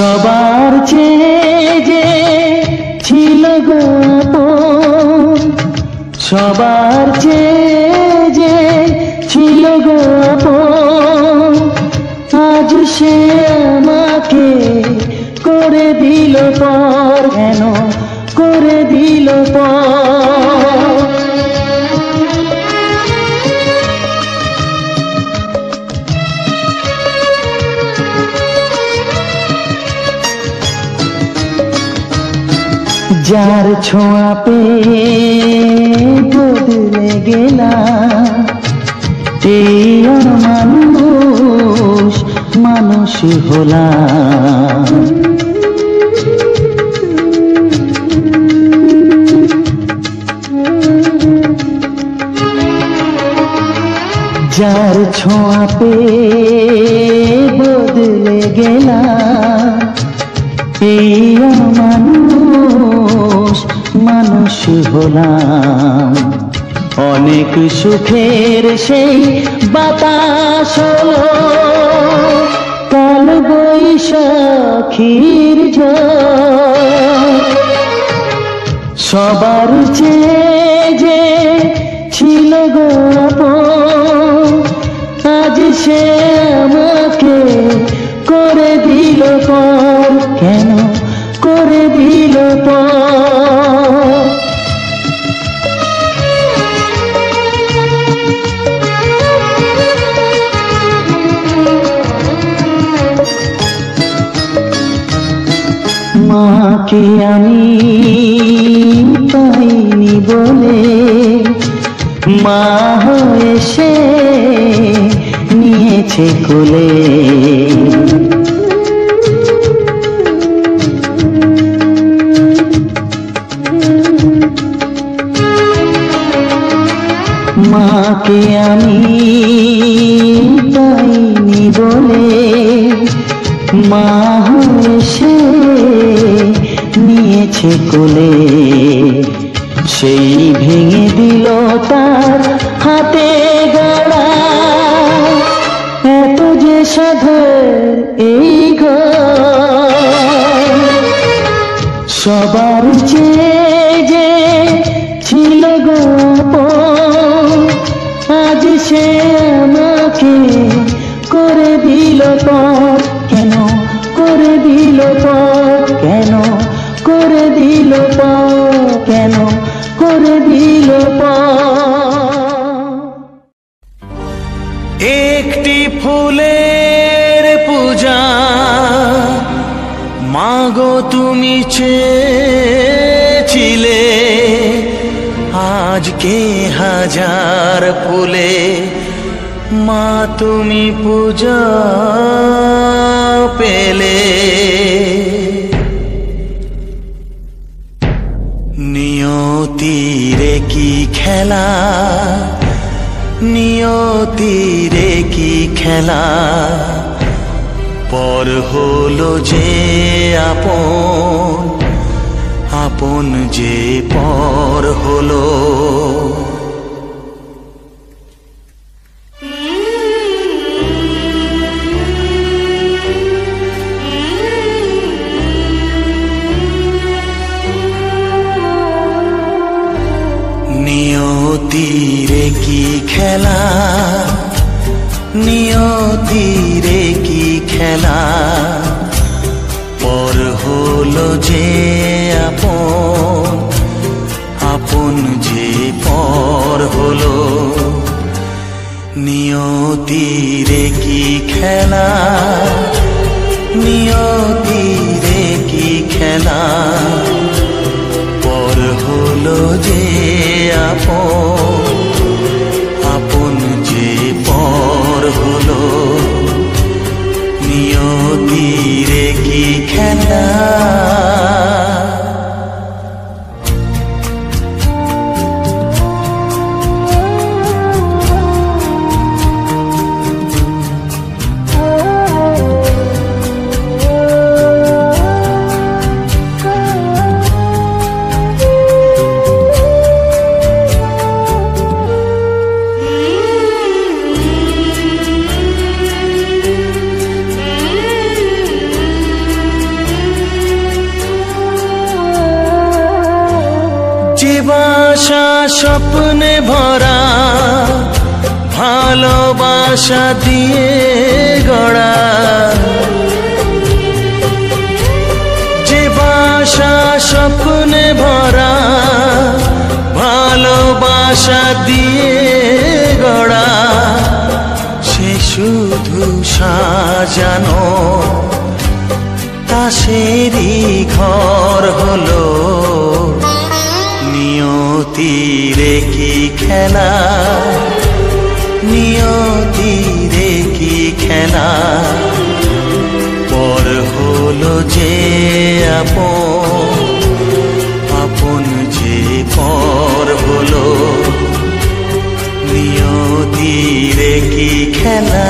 সবার চেয়ে যে ছিল গো আপন, সবার চেয়ে যে ছিল গো আপন, আজ সে আমাকে করে দিল পর, কেন করে দিল পর। যার ছোঁয়া পেয়ে বদলে গেলাম, এই মানুষ মানুষ হলাম। যার ছোঁয়া পেয়ে বদলে গেলাম, এই মানুষ মানুষ হলাম। অনেক সুখের সেই বাতাস হলো, কাল বৈশাখীর ঝড়। সবার চেয়ে যে ছিল গো আপন, আজ সে আমাকে করে দিল পর, কেন করে দিল পর। মাকে আমি পাইনি বলে, মা হয়ে সে নিয়েছে কোলে। মাকে আমি পাইনি বলে, মা হয়ে সে নিয়েছে কোলে। সেই ভেঙে দিল তার হাতে গড়া, এত যে সাধের এই ঘর। সবার চেয়ে যে ছিল গো আপন, আজ সে আমাকে করে দিল পর, কেন করে দিল পর, কেন করে দিল পর, কেন করে দিল পর। একটি ফুলের পূজা মাগো তুমি চেয়েছিলে, আজকে হাজার ফুলে মা তুমি পূজা পেলে। নিয়তিরে কি খেলা, নিয়তিরে কি খেলা, পর হলো যে আপন, আপন যে পর হলো। নিয়তিরে কি খেলা, নিয়তিরে কি খেলা, পর হলো যে আপন, আপন যে পর হলো। নিয়তিরে কি খেলা, নিয়তিরে কি খেলা, পর হলো যে আপন, আপন যে পর হলো। নিয়তিরে কি খেলা। যে বাসা স্বপ্নে ভরা ভালোবাসা দিয়ে গড়া, যে বাসা স্বপ্নে ভরা ভালোবাসা দিয়ে গড়া, সে শুধু সাজানো তাসেরই ঘর হলো। নিয়তির কি খেলা, নিয়তির কি খেলা, পর হলো যে আপন, আপন যে পর হলো। নিয়তির কি খেলা।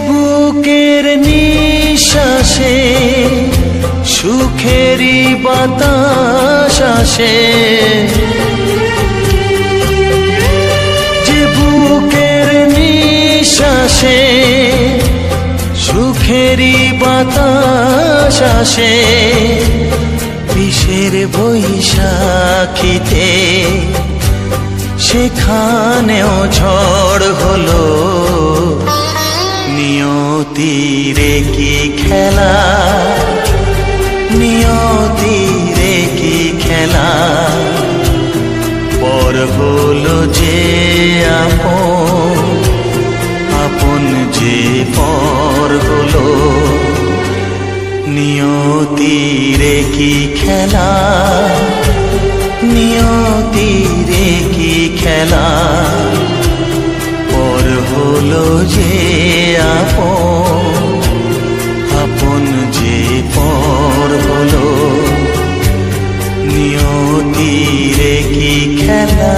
বুকের নিঃশ্বাসে সুখেরই বাতাস আসে, যে বুকের নিঃশ্বাসে সুখেরই বাতাস আসে, বিষের বৈশাখীতে সেখানেও ঝড় হলো। নিয়তির কি খেলা, নিয়তির কি খেলা, পর হলো যে আপন, আপন যে পর হলো। নিয়তির কি খেলা, নিয়তির কি খেলা, পর হলো যে আপন, আপন যে পর হলো। নিয়তির কি খেলা।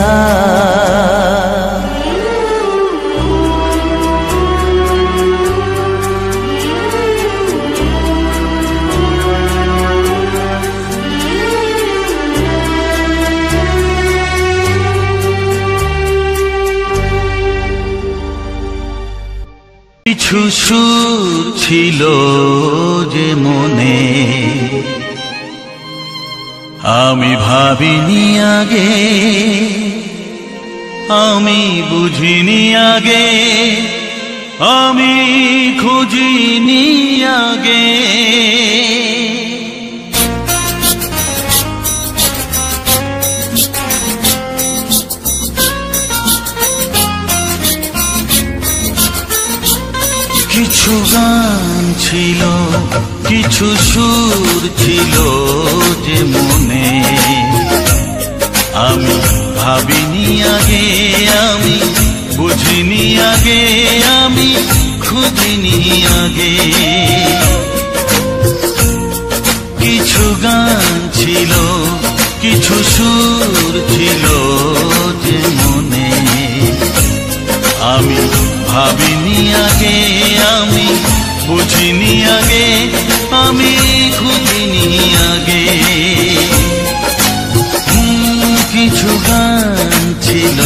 কিছু সুর ছিল যে মনে, আমি ভাবিনি আগে, আমি বুঝিনি আগে, আমি খুঁজিনি আগে। কিছু গান ছিল, কিছু সুর ছিল যে মনে, আমি ভাবিনি আগে, আমি বুঝিনি আগে, আমি খুঁজিনি আগে। কিছু গান ছিল, কিছু সুর ছিল যে মনে, আমি ভাবিনি আগে, আমি বুঝিনি আগে, আমি খুঁজিনি আগে। কিছু গান ছিল,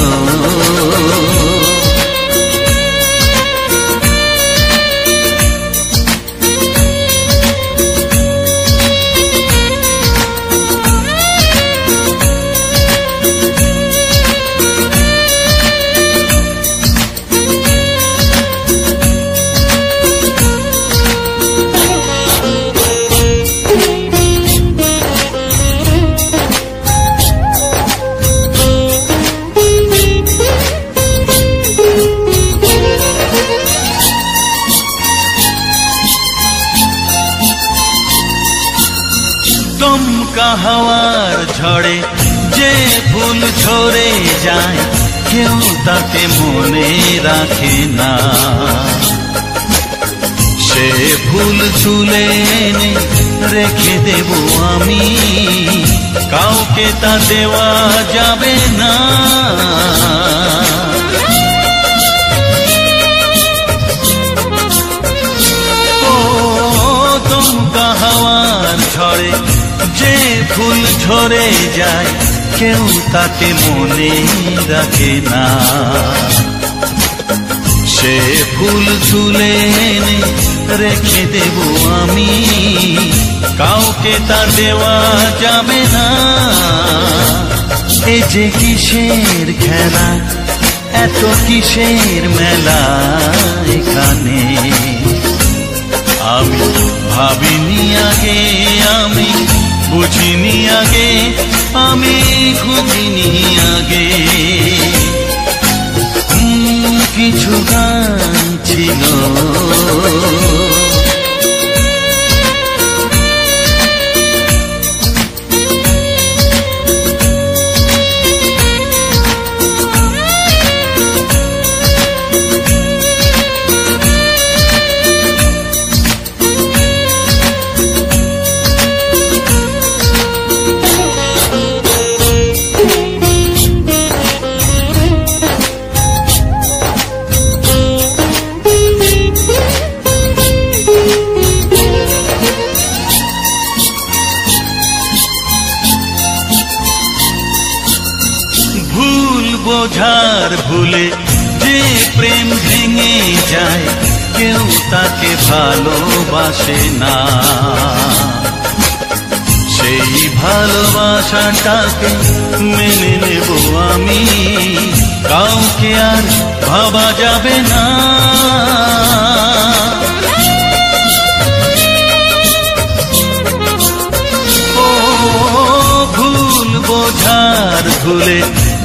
দমকা হাওয়ার ঝড়ে যে ফুল ঝরে যায়, কেউ তাকে মনে রাখে না। সে ফুল তুলে এনে রেখে দেব আমি, কাউকে কাউকে তা দেওয়া যাবে না। ও দমকা হাওয়ার ঝড়ে যে ফুল ঝরে যায় কেউ তাকে মনে রাখে না। সে ফুল তুলে এনে রেখে দেব আমি, কাউকে তা দেওয়া যাবে না। এ যে কিসের খেলা, এত কিসের মেলা এখানে। আমি ভাবিনি আগে, আমি বুঝিনি আগে, আমি খুঁজিনি আগে। কিছু গান ছিল বোঝার ভুলে যে প্রেম ভেঙে যায় কেউ তাকে ভালোবাসে না। সেই ভালোবাসাটাকে মেনে নেব আমি, কাউকে আর ভাবা যাবে না। ও ভুল বোঝার ভুলে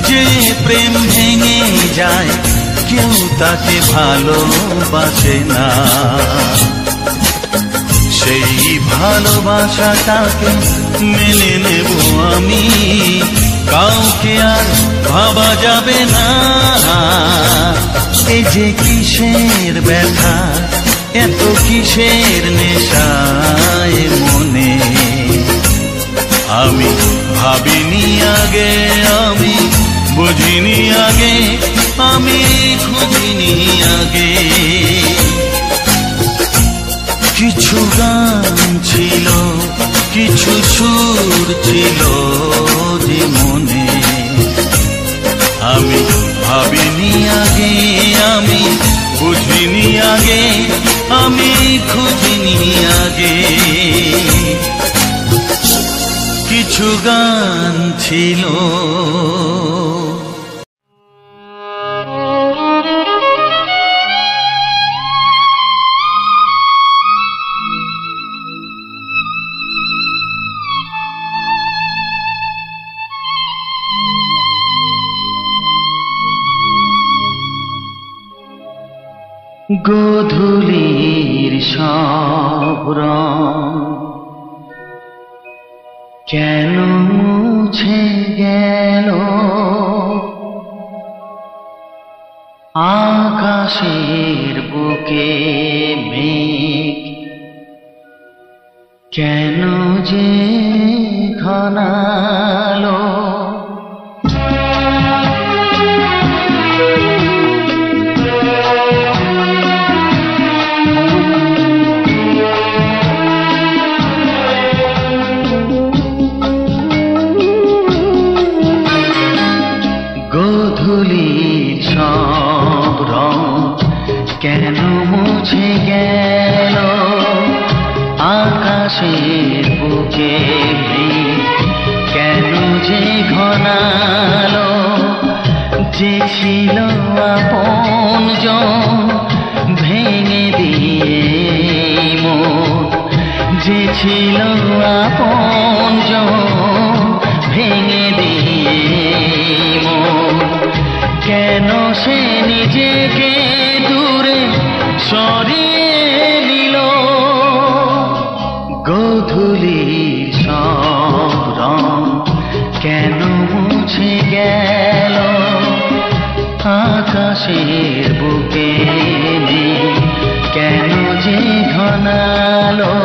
যে প্রেম ভেঙে যায় কেউ তাকে ভালোবাসে না। সেই ভালোবাসাটাকে মেনে নেব আমি, কাউকে আর ভাবা যাবে না। এই যে কিসের ব্যথা, এত কিসের নেশায় মনে। আমি ভাবিনি আগে, আমি বুঝিনি আগে, আমি খুঁজিনি আগে। কিছু গান ছিল, কিছু সুর ছিল যে মনে। আমি ভাবিনি আগে, আমি বুঝিনি আগে, আমি খুঁজিনি আগে। কিছু গান ছিল গোধূলির সব রং কেন মুছে গেল, আকাশের বুকে মেঘ কেন যে ঘনালো। গোধূলির সব রং কেন মুছে গেল, আকাশের বুকে কেন যে ঘনালো। যে ছিল আপনজন ভেঙে দিয়ে মন, যে ছিল আপনজন ভেঙে দিয়ে মন। কেন সে নিজেকে দূরে সরিয়ে নিল। গোধূলির সব রং কেন মুছে গেল, আকাশের বুকে কেন যে ঘনালো।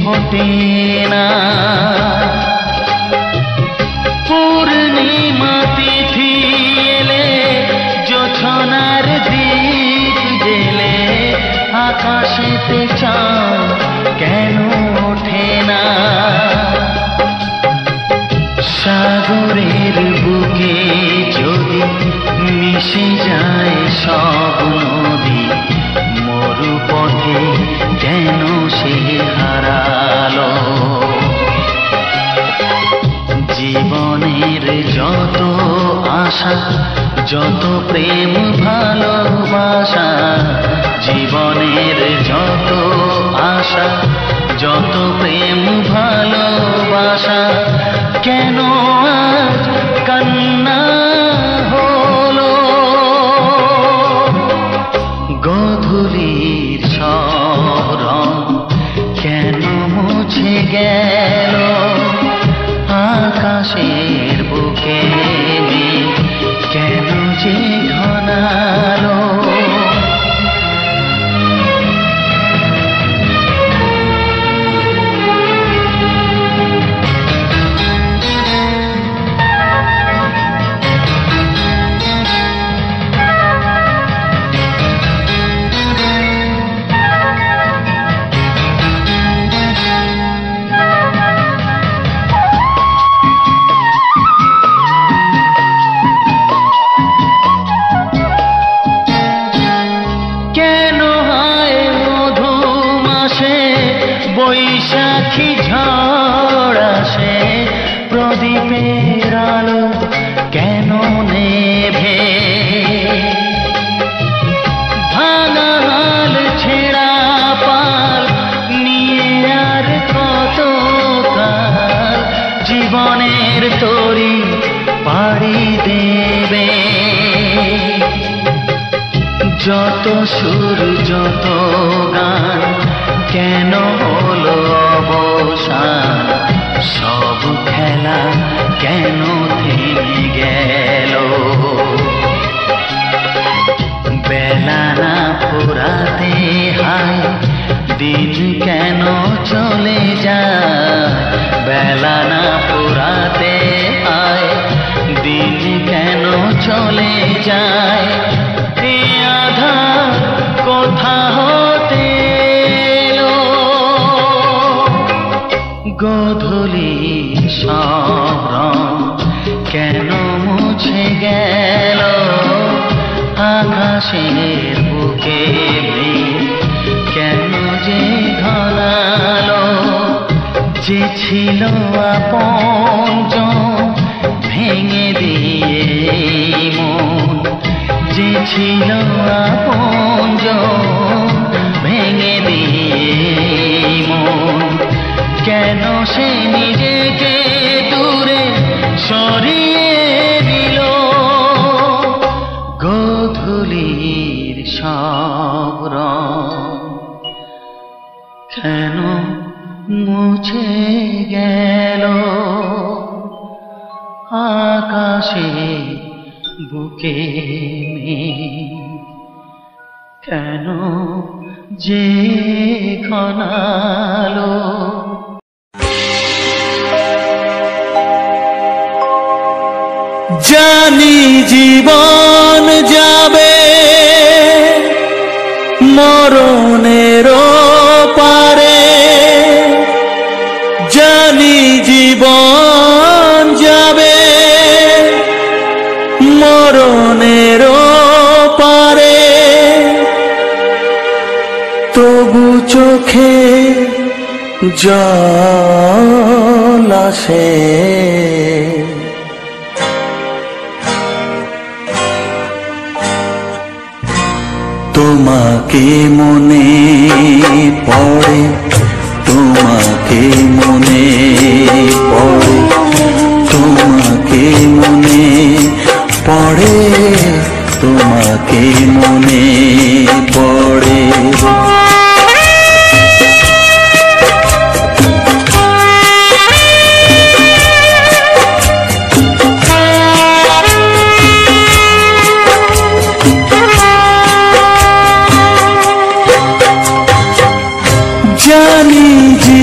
ফোটে না। পূর্ণিমা তিথি এলে জোছনার দীপ জেলে আকাশেতে চাঁদ কেন ওঠে না। সাগরের বুকে যদি মিশে যায় সব নদী, মরুপথে কেন সে হারালো। জীবনের যত আশা, যত প্রেম ভালোবাসা, জীবনের যত আশা, যত প্রেম ভালোবাসা, কেন আজ কান্না হলো। গধূলির সব রং কেন মুছে গেল। আকাশের বুকে কেন যে ঘনালো। বৈশাখী ঝড় আসে, প্রদীপের আলো কেন নেভে। ভাঙা হাল ছেঁড়া পাল নিয়ে আর কত কাল জীবনের তরি পাড়ি দেবে। যত সুর যত গান কেন হলো অবসান। সব খেলা কেন থেমে গেল। বেলা না ফুরাতে হায় দিন কেন চলে যায়। বেলা না ফুরাতে হায় দিন কেন চলে যায়। এ আধার কোথা হতে গধূলি সব রং কেন মুছে গেল। আকাশের বুকে কেন যে ঘনালো। যে ছিল আপনজন ভেঙে দিয়ে মন, যে ছিল আপনজন ভেঙে দিয়ে মন, কেন সে নিজেকে দূরে সরিয়ে দিল। গধূলির সব রং কেন মুছে গেল। আকাশে বুকে কেন যে ঘনালো। জানি জীবন যাবে মরণের পারে। জানি জীবন যাবে মরণের পারে। তবু চোখে জল আসে। তোমাকে মনে পড়ে, তোমাকে মনে পড়ে, তোমাকে মনে পড়ে, তোমাকে মনে পড়ে। জানি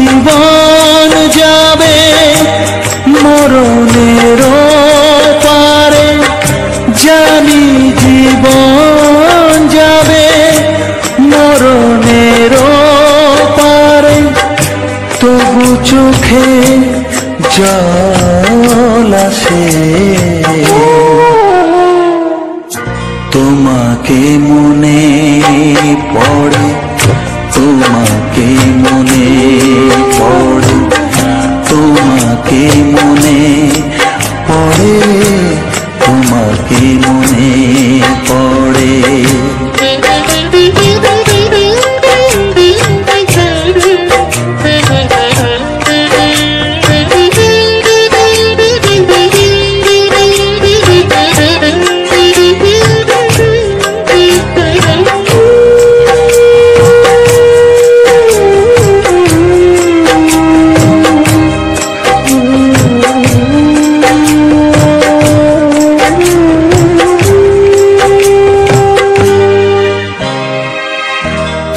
জীবন যাবে মরণের পারে, জানি জীবন যাবে মরণের পারে, তবু চোখে জল আসে তোমাকে মনে পড়ে, তোমাকে মনে পড়ে, তোমাকে মনে পড়ে, তোমাকে মনে পড়ে।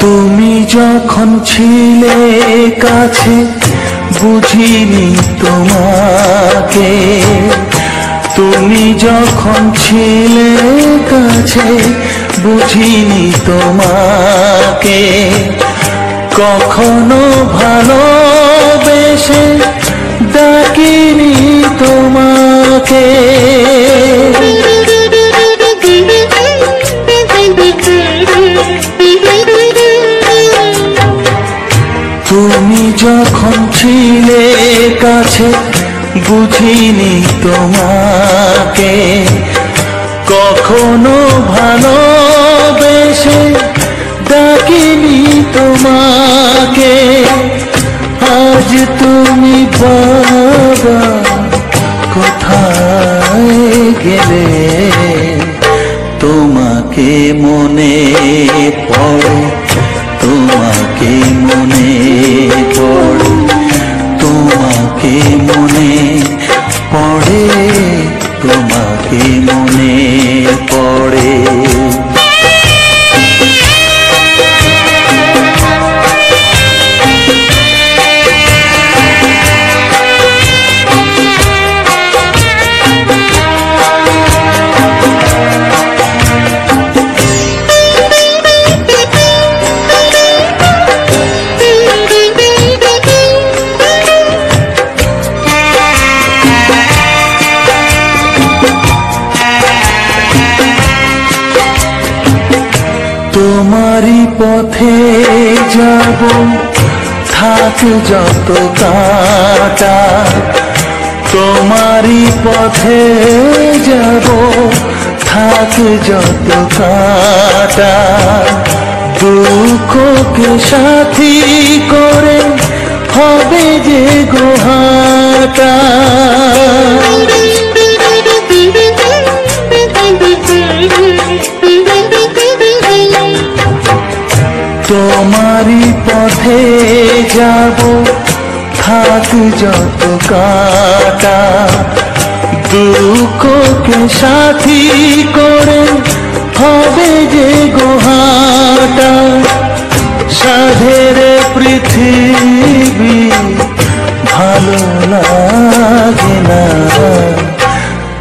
তুমি যখন ছিলে কাছে বুঝিনি তোমাকে, তুমি যখন ছিলে কাছে বুঝিনি তোমাকে, কখনো ভালোবেসে ডাকিনি তোমাকে। তুমি যখন ছিলে কাছে বুঝিনি তোমাকে, কখনো ভালোবেসে ডাকিনি তোমাকে। আজ তুমি বাবা কোথায় গেলে, তোমাকে মনে পড়ে, তোমাকে মনে পড়ে, তোমাকে মনে পড়ে, তোমাকে মনে পড়ে। তোমারই পথে যাব থাক যত কাটা, তোমারই পথে যাব থাক যত কাটা, দুঃখকে সাথী করে হবে যে গোহাটা। তোমারই পথে যাব থাক যত কাটা, দুঃখকে সাথী করে হবে যে গোহাটা। সাধের পৃথিবী ভালো লাগে না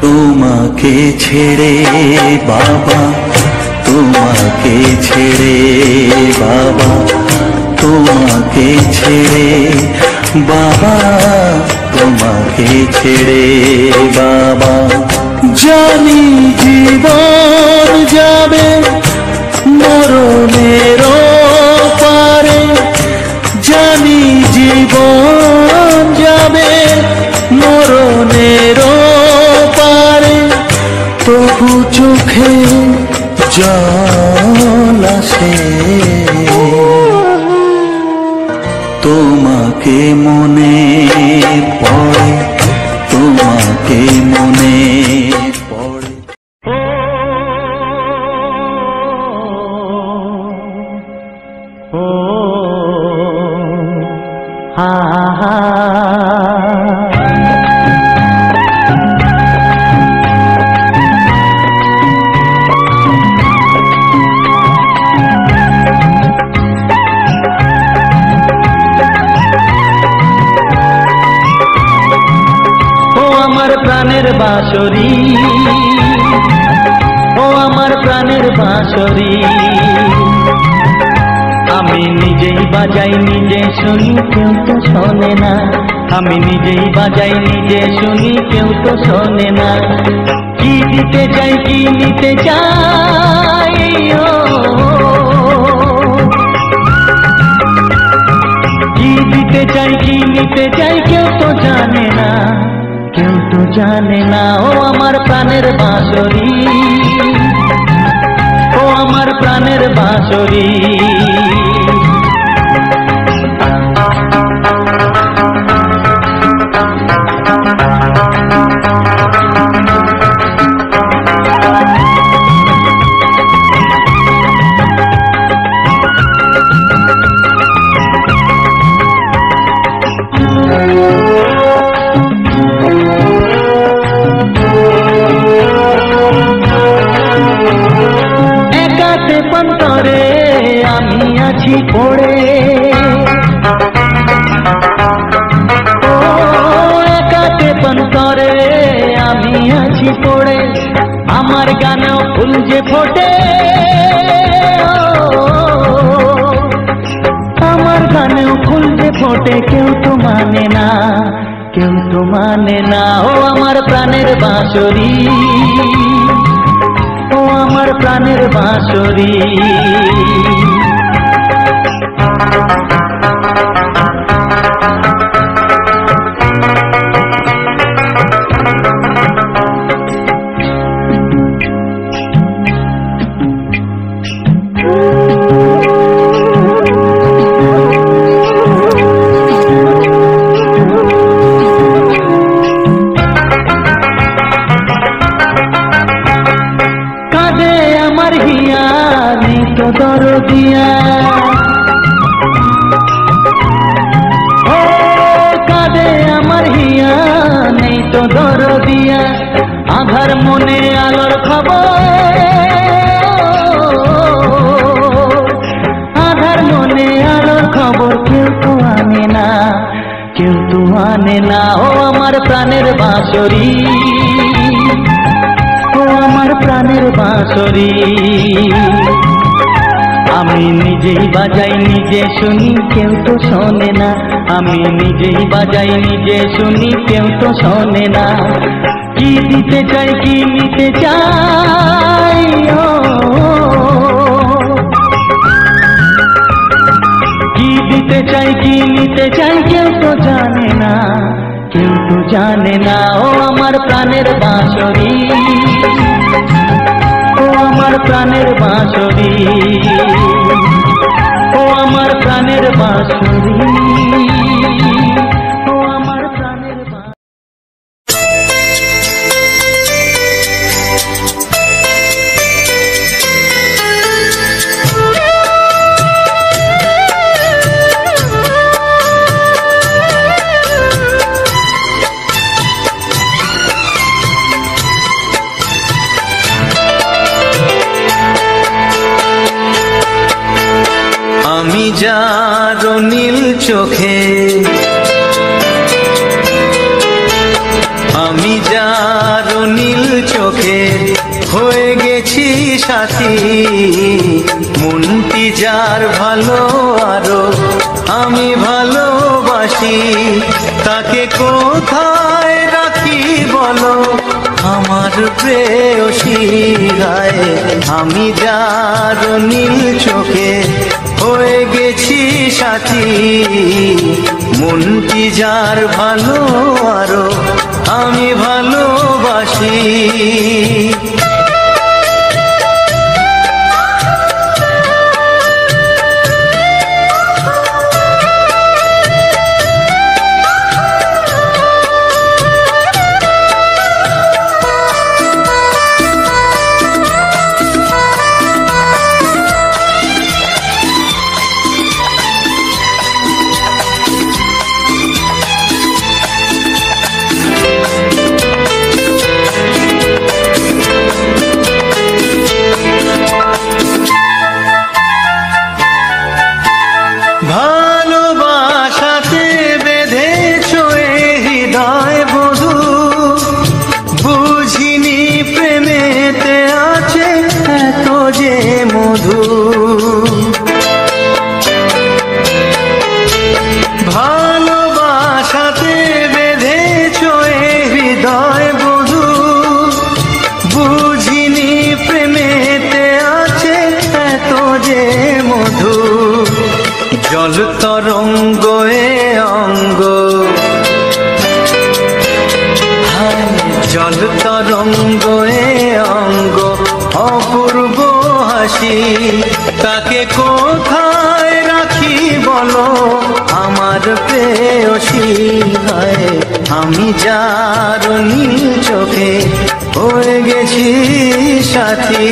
তোমাকে ছেড়ে বাবা, তোমাকে ছেড়ে বাবা, তোমাকে ছেড়ে বাবা, তোমাকে ছেড়ে বাবা। জানি জীবন যাবে মরণের পারে, জানি জীবন যাবে মরণের পারে, তবু চোখে জল আসে তোমাকে মনে পড়ে, তোমাকে মনে পড়ে। ও হা হা প্রাণের বাঁশরি, ও আমার প্রাণের বাঁশরি। আমি নিজেই বাজাই নিজে শুনি, কেউ তো শোনে না। আমি নিজেই বাজাই নিজে শুনি, কেউ তো শোনে না। কি দিতে চাই কি নিতে চাই, কি দিতে চাই কি নিতে চাই, কেউ তো জানে না, কেউ তো জানে না। ও আমার প্রাণের বাঁশরি, ও আমার প্রাণের বাঁশরি। পন্তরে আমি আছি পড়ে, ও একাতে পন্তরে আমি আছি পড়ে। আমার গানেও ফুল যে ফোটে, আমার গানেও ফুল যে ফোটে, কেউ তো মানে না, কেউ তো মানে না। ও আমার প্রাণের বাঁশরি, ও আমার প্রাণের বাঁশরি। দরদিয়া, ও কাঁদে আমার হিয়া, নেই তো দরদিয়া। আধার মনে আলোর খবর, আধার মনে আলোর খবর, কেউ তো আনে না, কেউ তো আনে না। ও আমার প্রাণের বাঁশরি, ও আমার প্রাণের বাঁশরি। আমি নিজেই বাজাই নিজে শুনি, কেউ তো শোনে না। আমি নিজেই বাজাই নিজে শুনি, কেউ তো শোনে না। কি দিতে চাই কি নিতে চাই, কি দিতে চাই কি নিতে চাই, কেউ তো জানে না, কেউ তো জানে না। ও আমার প্রাণের বাঁশরি, ও আমার প্রাণের বাঁশরি, ও আমার প্রাণের বাঁশরি, ও আমার প্রাণের বাঁশরি। আমি যার নীল চোখে, আমি যার নীল চোখে হয়ে গেছি সাথী। মনটি যার ভালো আরো আমি ভালোবাসি, তাকে কোথায় রাখি বলো আমার প্রেয়সী গায়ে। আমি যার নীল চোখে হয়ে গেছি সাথী, মনটি যার ভালো আরো আমি ভালোবাসি। জল তরঙ্গ এ অঙ্গ অপূর্ব হাসি, তাকে কোথায় রাখি বলো আমার প্রেয়সী। হায় আমি যার নীল চোখে হয়ে গেছি সাথী।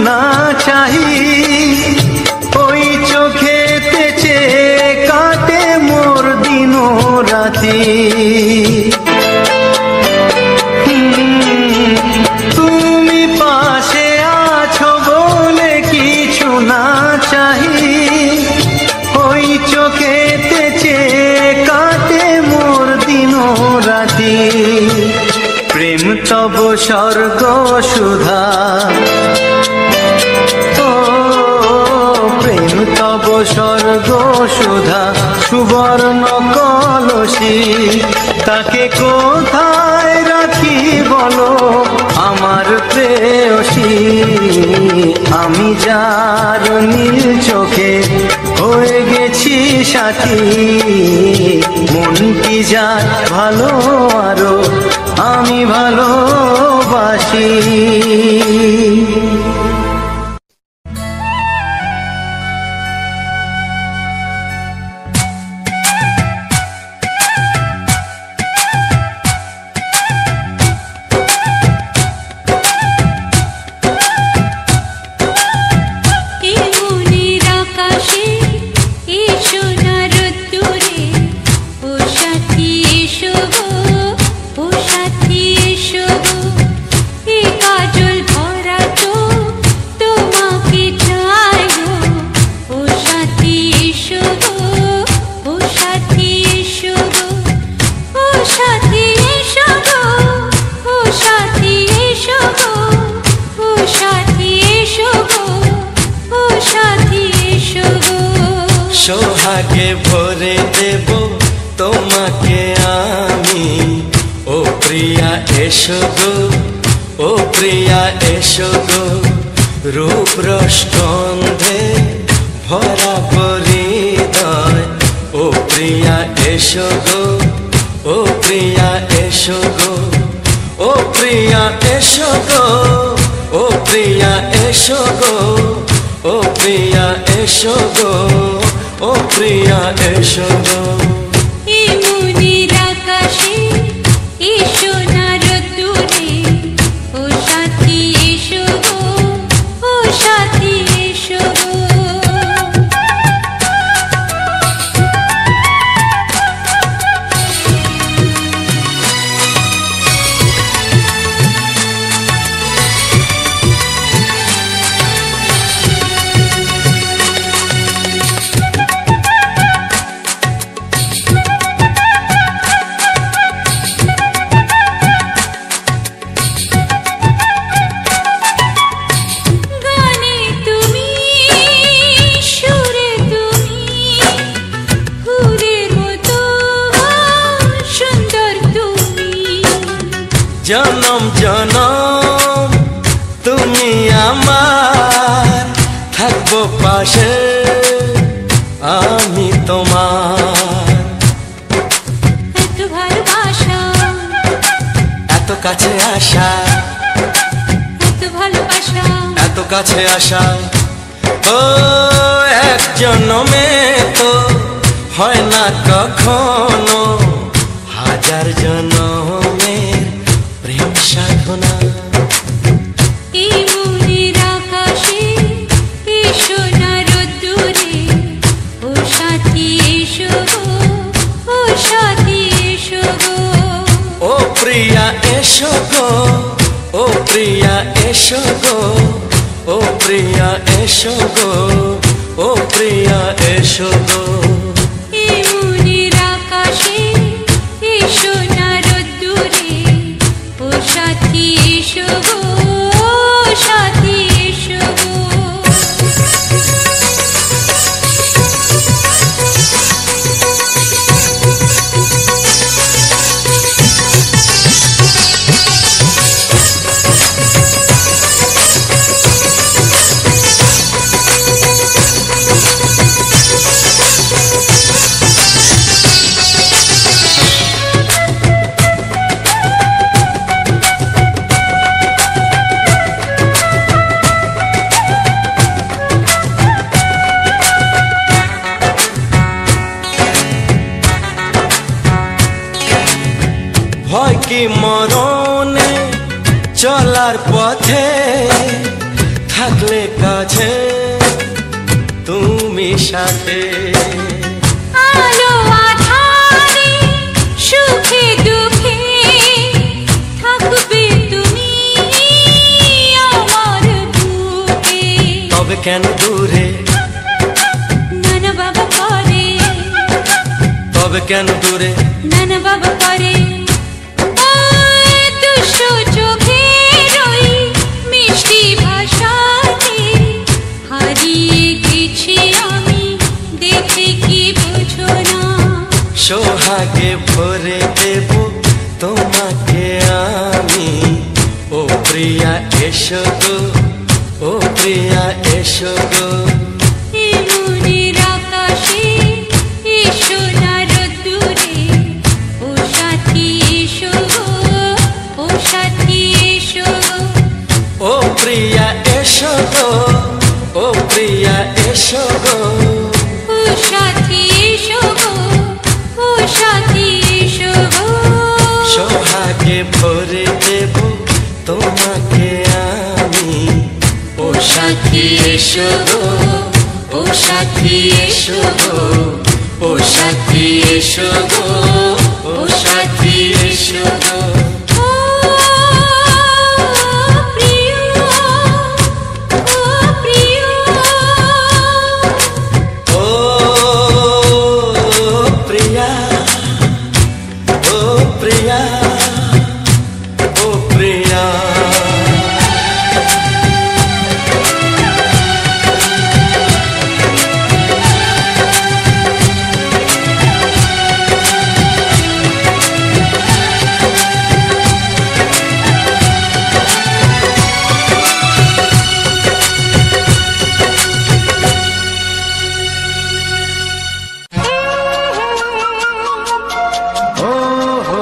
না চাহি ওই চোখেতে চেয়ে কাটে মোর দিন রাতি। তুমি পাশে আছো বলে কিছু না চাহি ওই চোখেতে চেয়ে কাটে মোর দিন রাতি। প্রেম তব স্বর্গ সুধা, প্রেম তব স্বর্গ সুধা সুবর্ণ কলসি, তাকে কোথায় রাখি বলো আমার প্রেয়সী। আমি যার নীল চোখে হয়ে গেছি সাথী, মন কি যায় ভালো আরো আমি ভালোবাসি। সোহাগে ভরে দেব তোমাকে আমি, ও প্রিয়া এসো গো, ও প্রিয়া এসো গো। রূপ রসগন্ধে ভরা হৃদয়, ও প্রিয়া এসো গো, ও প্রিয়া এসো গো, ও প্রিয়া এসো গো, ও প্রিয়া এসো গো, ও প্রিয়া এসো গো, ও প্রিয়া এসো গো। এই মনের আকাশে এসো না রোদ্দুরে, ও সাথী এসো গো, ও সাথী এসো গো। জনম জনম তুমি আমার, থাকবো পাশে আমি তোমার। এত ভালোবাসা, এত কাছে আসা, এত ভালোবাসা, এত কাছে আসা, ও এক জন্মে তো হয় না কখনো, হাজার জন্মের প্রেম সাধনা। এই মনের আকাশে এসো না রোদ্দুরে, ও সাথী এসো গো, ও সাথী এসো গো। ও প্রিয়া এসো গো, ও প্রিয়া এসো গো, ও প্রিয়া এসো গো, ও প্রিয়া এসো গো। এই মনের আকাশে কি মরণে চলার পথে থাকলে কাছে তুমি সাথে। আলো আঁধারে সুখে দুঃখে থাকবে তুমি আমার বুকে। তবে কেন দূরে, নানা বাবা করে, তবে কেন দূরে, নানা বাবা করে। দুশো চোখের ওই মিষ্টি ভাষাতে হারিয়ে গেছি আমি, দেখে কি বুঝো না। সোহাগে ভরে দেব তোমাকে আমি, ও প্রিয়া এসো গো, ও প্রিয়া এসো গো। এই মনের আকাশে এসো না রোদ্দুরে, ও সাথী এসো গো, ও সাথী এসো গো। ও প্রিয়া এসো গো, ও প্রিয়া এসো গো। ও সাথী এসো গো, ও সাথী এসো গো। সোহাগে ভরে দেব তোমাকে আমি, ও সাথী এসো গো, ও সাথী এসো গো, ও সাথী এসো গো, ও সাথী এসো গো। ও প্রিয়, ও প্রিয়, ও প্রিয়া, ও প্রিয়া, ও প্রিয়া। ও হো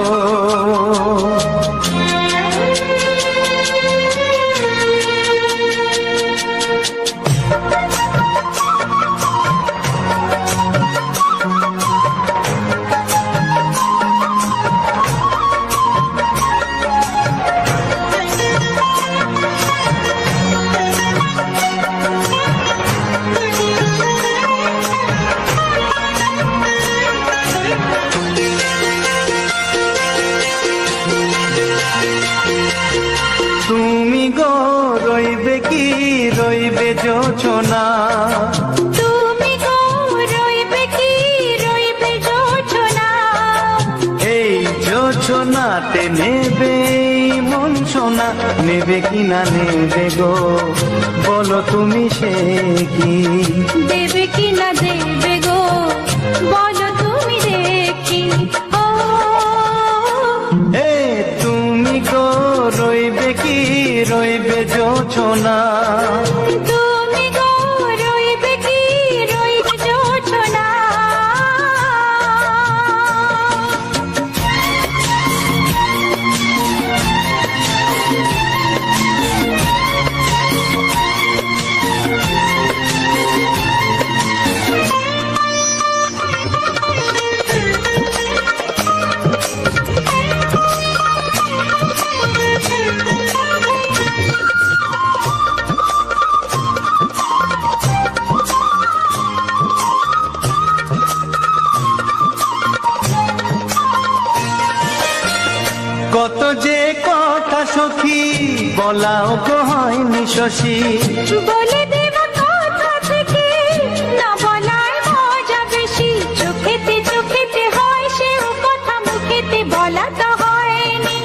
তুমি গো রইবে কি রইবে যোছনা, তুমি গো রইবে কি রইবে যোছনা। এই যোছনাতে নেবে এই মন সোনা, নেবে কি না নেবে গো বলো তুমি সে কি। দেবে কি না দেবে গো বলো তুমি দেখি। ও এ তুমি গো রইবে কি রইবে যোছনা, তুমি গো রইবে কি রইবে যোছনা। কত যে কথা সখী বলাও গো হয়নি শশী। বলে দেব কথা থেকে না বলায় মজা বেশি। চোখেতে চোখেতে হয় সেও কথা, মুখেতে বলা তো হয়নি।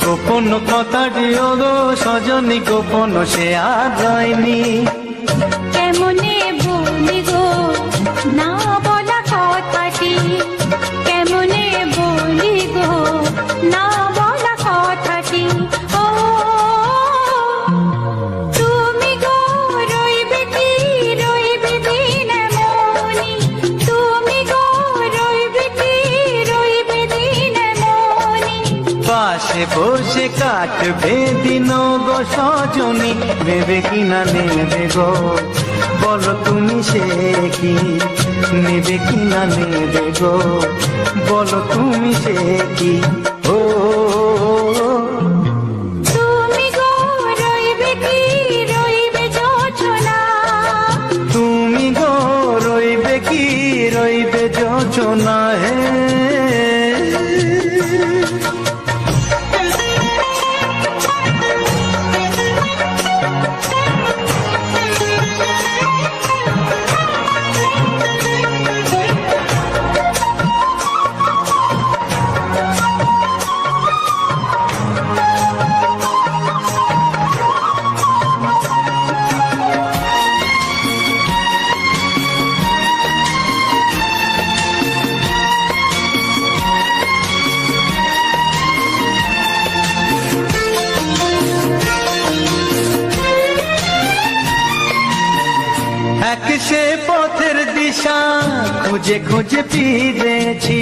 গোপন কথাটি ও গো সজনী গোপন সে আর রয়নি। কেমনে বলি গো না বলা কথাটি, কেমনে বলি গো না বলা কথাটি। ও তুমি গো রইবে কি রইবে দিন মনি, তুমি গো রইবে কি রইবে দিন মনি। পাশে বসে কাটবে দিন গো সজনী, নেবে কি না নেবে গো বলো তুমি সে কি। নেবে কি না নেবে গো বলো তুমি সে কি। ও রইবে যোজনা হে। এক সে পথের দিশা খুঁজে খুঁজে ফিরেছি,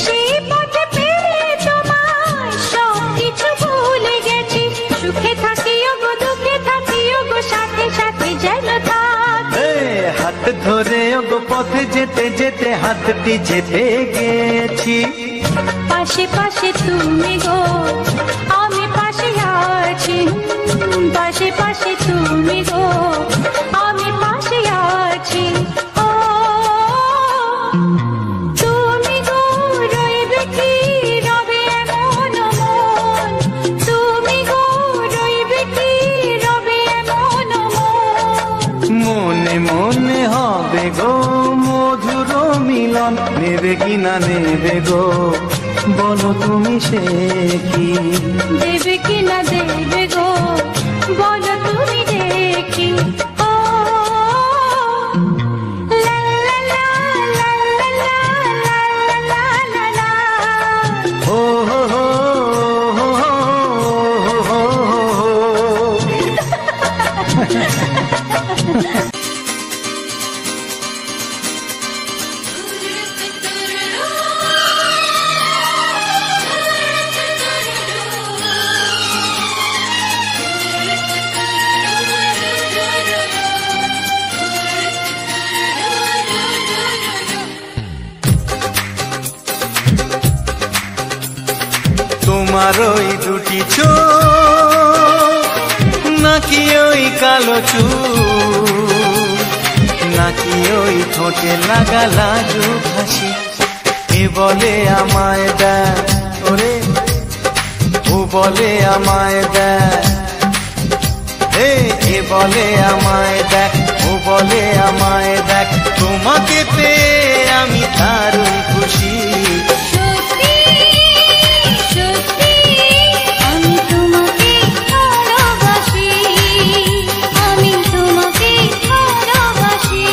সেই পথে পেয়ে তোমায় সব কিছু ভুলে গেছি। সুখে থাকিও গো দুঃখে থাকিও গো সাথে সাথে যেন থাক। হাত ধরে ওগো পথে যেতে যেতে হাতটি যেতে গেছি। পাশে পাশে তুমি গো আমি পাশে আছি, পাশে পাশে তুমি গো আমি পাশে আছি। ও তুমি গো রইবে কি রবে এমন মন, তুমি গো রইবে কি রবে এমন মন। মনে মনে হবে গো মধুর মিলন, নেবে কি না নেবে গো বলো তুমি সে কি। দেবে কি না দেবে গো বলো তুমি দেখি। ও লা লা লা লা লা লা লা লা। ও হো হো হো হো হো হো। তোমার ওই দুটি চোখ নাকি ওই কালো চুল, নাকি ওই ঠোঁটে লাগা লাজু হাসি, এ বলে আমায় দেখ ওরে ও বলে আমায় দেখ, এ বলে আমায় দেখ ও বলে আমায় দেখ, তোমাকে পেয়ে আমি দারুণ খুশি। সত্যি সত্যি আমি তোমাকে ভালোবাসি, আমি তোমাকে ভালোবাসি।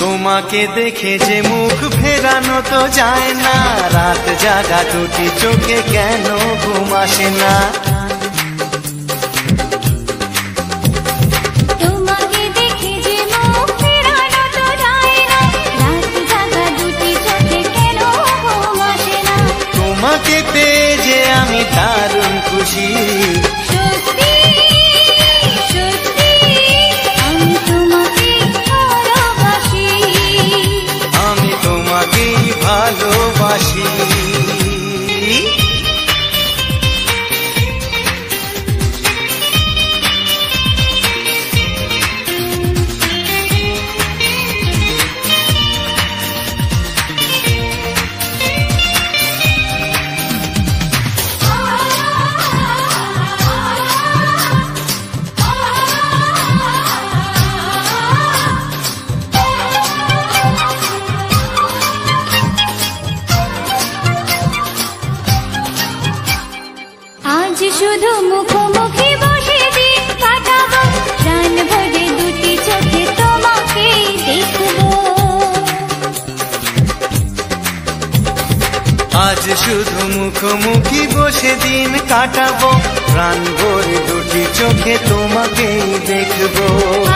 তোমাকে দেখে যে মুখ ফেরানো তো যায় না, রাত জাগা দুটি চোখে কেন ঘুম আসে না। তোমাকে দেখে যে মুখ ফেরানো তো যায় না, রাত জাগা দুটি চোখে কেন ঘুম আসে না। তোমাকে পেয়ে যে আমি দারুণ খুশি। সত্যি সত্যি আমি তোমাকে ভালোবাসি, আমি তোমাকেই ভালোবাসি। আজ শুধু মুখোমুখি বসে দিন কাটাবো, প্রাণ ভরে দুটি চোখে তোমাকে দেখবো। আজ শুধু মুখোমুখি বসে দিন কাটাবো, প্রাণ ভরে দুটি চোখে তোমাকেই দেখবো।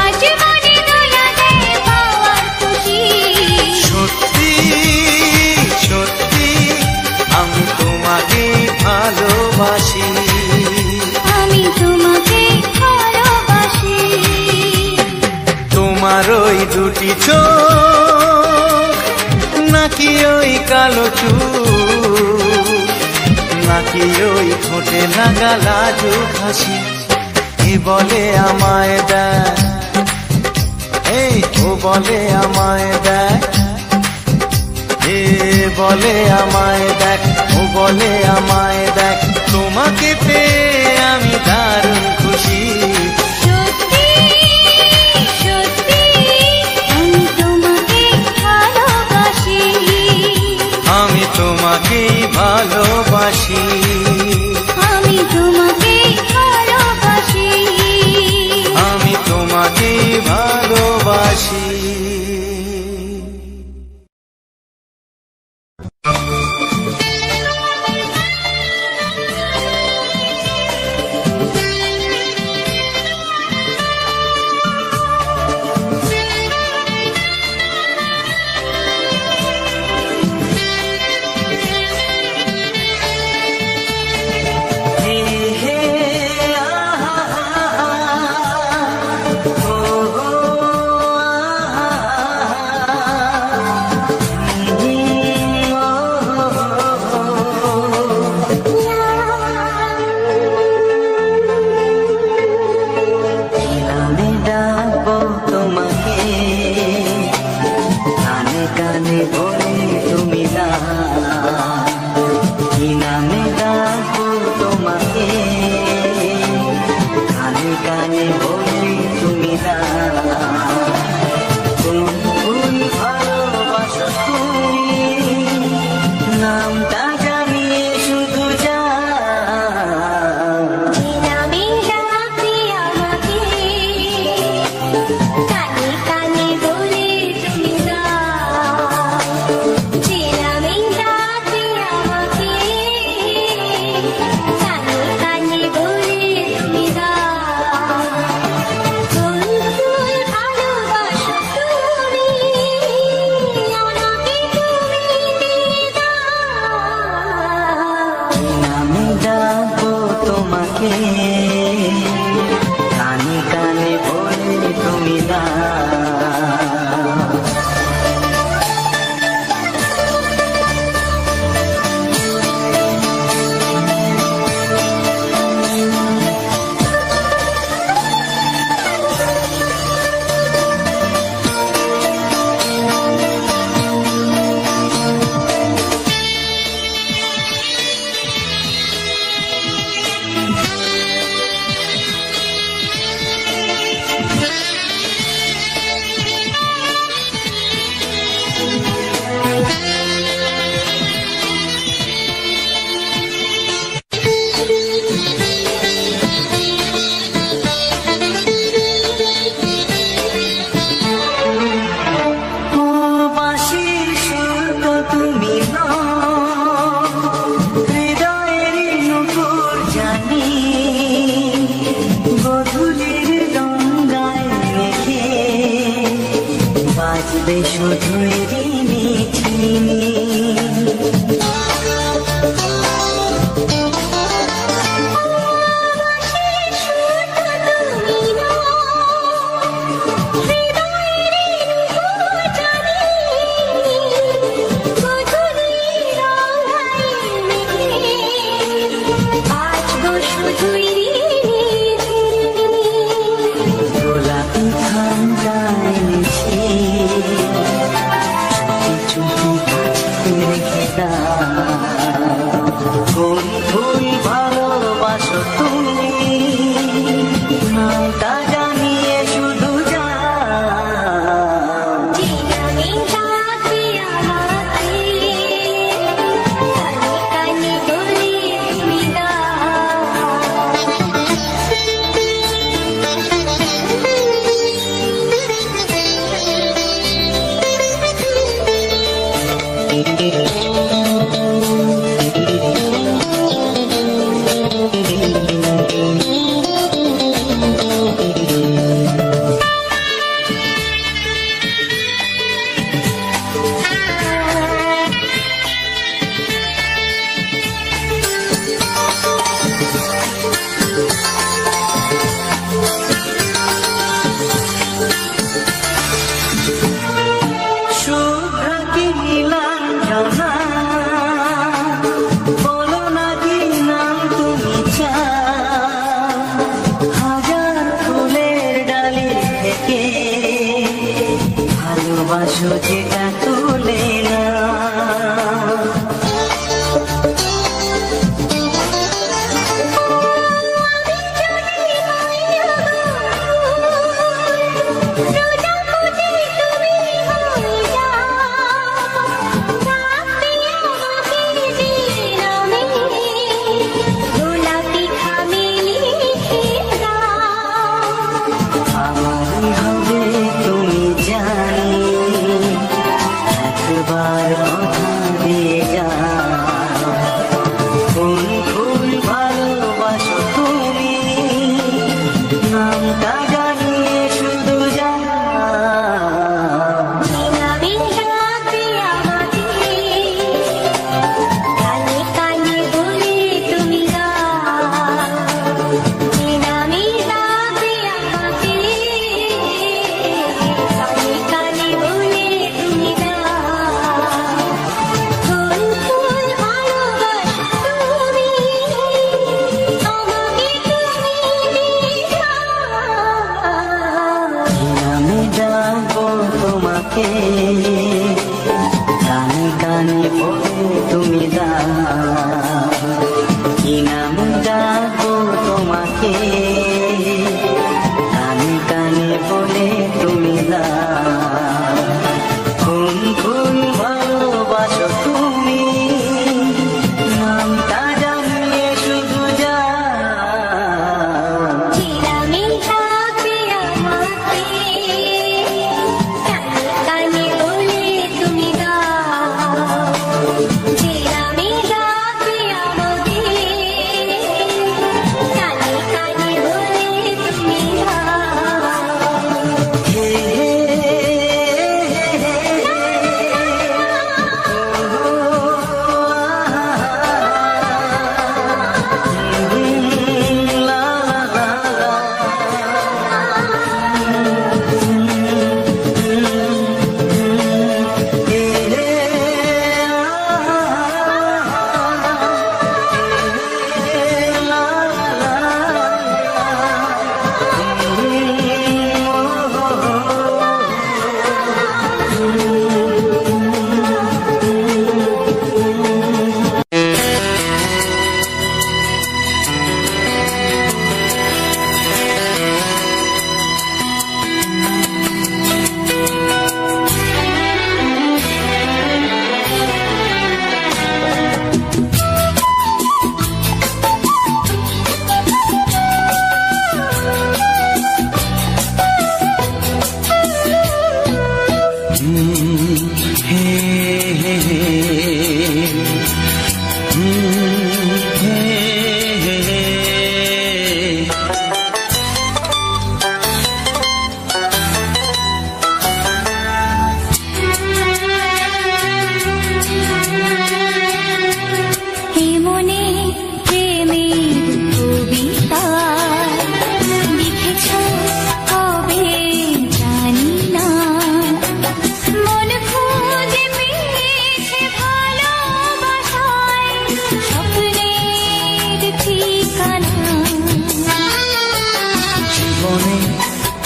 আজ মনে দোলা দুটি চোখ, নাকি ওই কালো চুল, নাকি ওই ঠোঁটে লাগা লাজুক হাসি। এ বলে আমায় দেখ, এই ও বলে আমায় দেখ, এ বলে আমায় দেখ, ও বলে আমায় দেখ, তোমাকে পেয়ে আমি দারুণ খুশি। সত্যি সত্যি আমি তোমাকে ভালোবাসি, আমি তোমাকেই ভালোবাসি, আমি তোমাকে ভালোবাসি, আমি তোমাকেই ভালোবাসি। ভালোবাসো যেটা তোলে না। কানে কানে বলে তুমি কি নাম ডাকবো তোমাকে, কানে কানে বলে তুমি কোন কোন ভালোবাসো তুমি, নামটা জানিয়ে শুধু যা।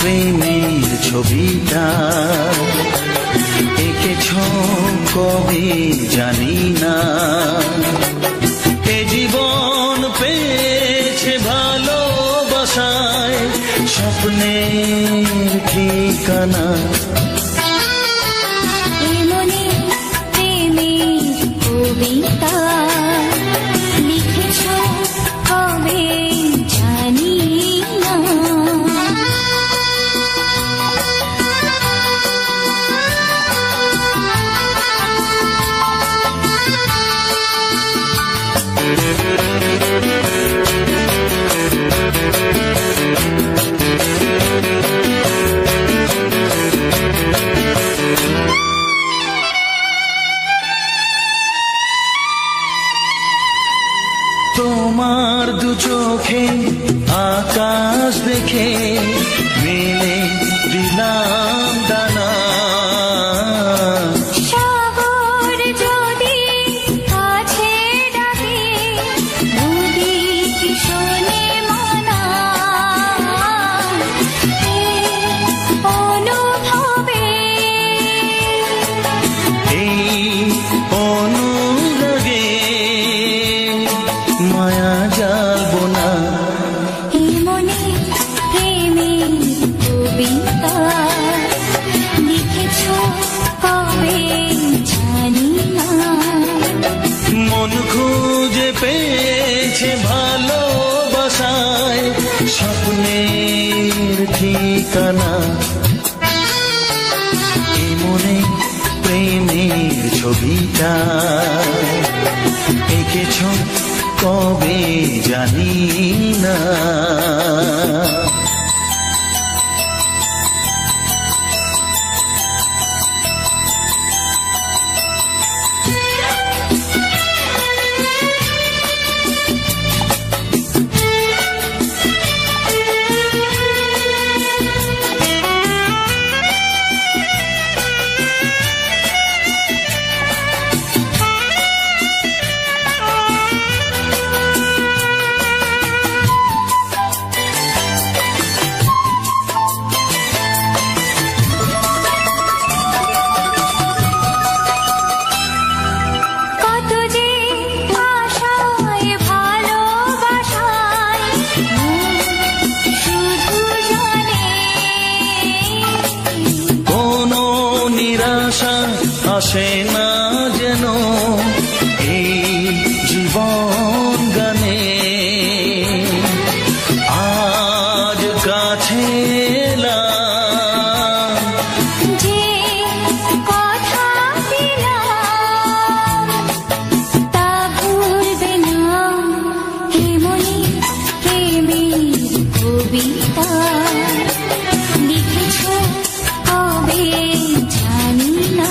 প্রেমের ছবিটা এঁকেছ কবে জানি না, এ জীবন পেয়েছে ভালোবাসায় স্বপ্নের ঠিকানা। মনে প্রেমের কবিতা লিখেছ কবে জানি না। মনে প্রেমের ছবিটা এঁকেছ কবে জানি না। আসে না যেন এই জীবন গানে, আজ কাছে এলাম যে কথা দিলাম তা ভুলবে না, হে মনে প্রেমের কবিতা লিখেছ কবে জানি না।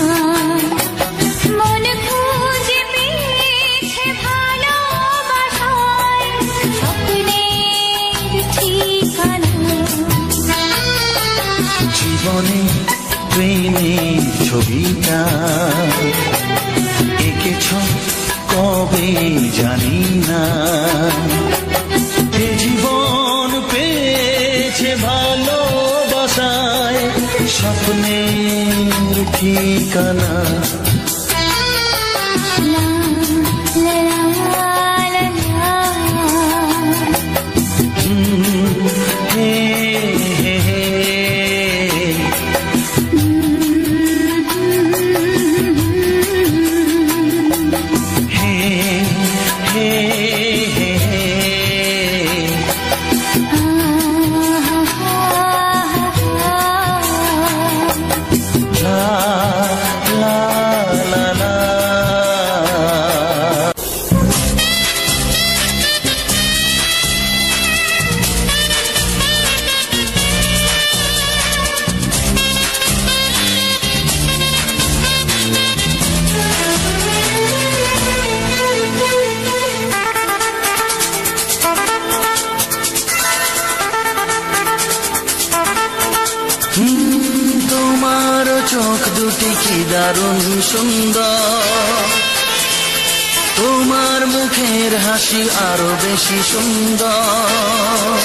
জীবনে প্রেমের ছবিটা এঁকেছ কবে জানি না। এ জীবন পেয়েছে ভালোবাসায় স্বপ্নের ঠিকানা। তোমার চোখ দুটি কি দারুণ সুন্দর, তোমার মুখের হাসি আরো বেশি সুন্দর।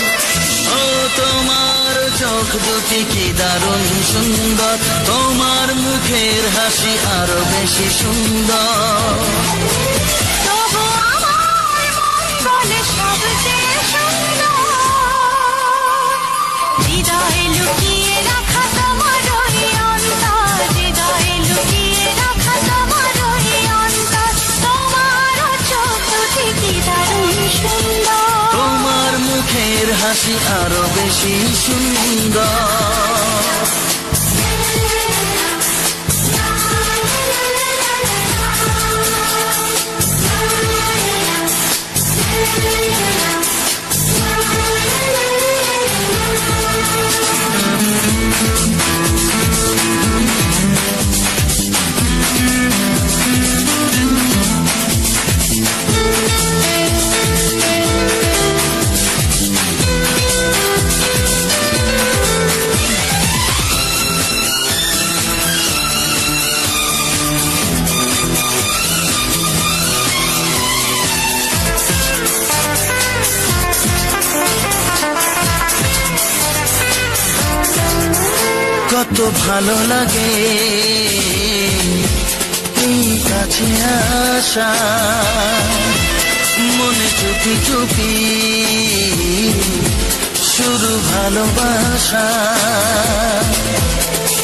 ও তোমার চোখ দুটি কি দারুণ সুন্দর, তোমার মুখের হাসি আরো বেশি সুন্দর। তবু আমার মন বলে সবচেয়ে সুন্দর, হৃদয়ে লুকিয়ে রাখা তোমার ওই অন্তর, হৃদয়ে লুকিয়ে রাখা তোমার ওই অন্তর। তোমার চোখ দুটি কি দারুণ সুন্দর, তোমার মুখের হাসি আরো বেশি সুন্দর। কত ভালো লাগে এই কাছে আসা, মনে চুপি চুপি শুরু ভালোবাসা।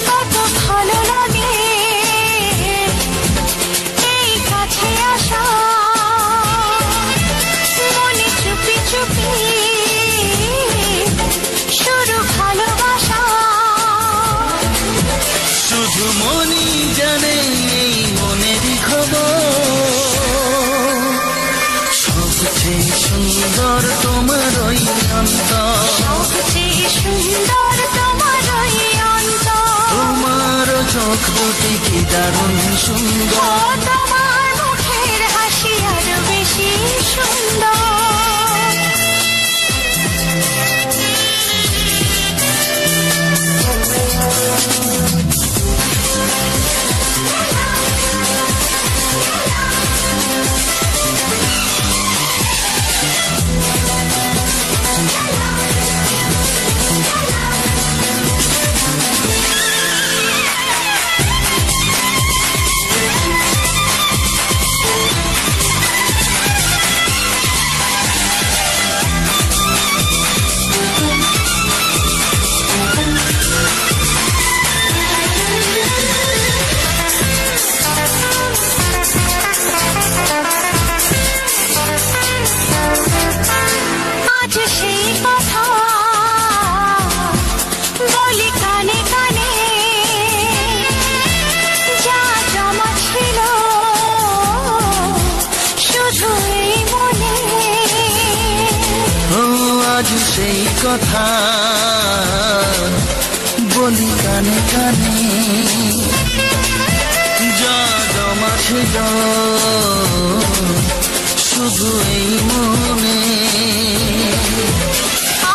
কত ভালো লাগে এই কাছে আসা, মনে চুপি চুপি শুরু ভালোবাসা। শুধু মনই জানে এই মনেরই খবর। সবচেয়ে সুন্দর তোমার ওই অন্তর, সবচেয়ে সুন্দর তোমার ওই অন্তর। তোমার চোখ দুটি কি দারুণ সুন্দর, তোমার মুখের হাসি আরো বেশি সুন্দর। সেই কথা বলি কানে কানে, যা জমা ছিল শুধু এই মনে।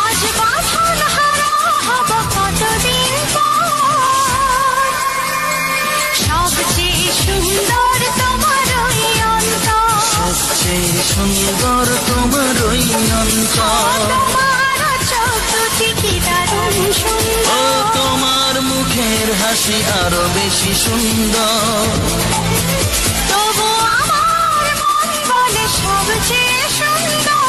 আজ বাঁধন হারা হব কতদিন পর, সবচেয়ে সুন্দর তোমার ওই অন্তর, সবচেয়ে সুন্দর তোমার ওই অন্তর। ও তোমার মুখের হাসি আরো বেশি সুন্দর, তবু আমার মন বলে সবচেয়ে সুন্দর।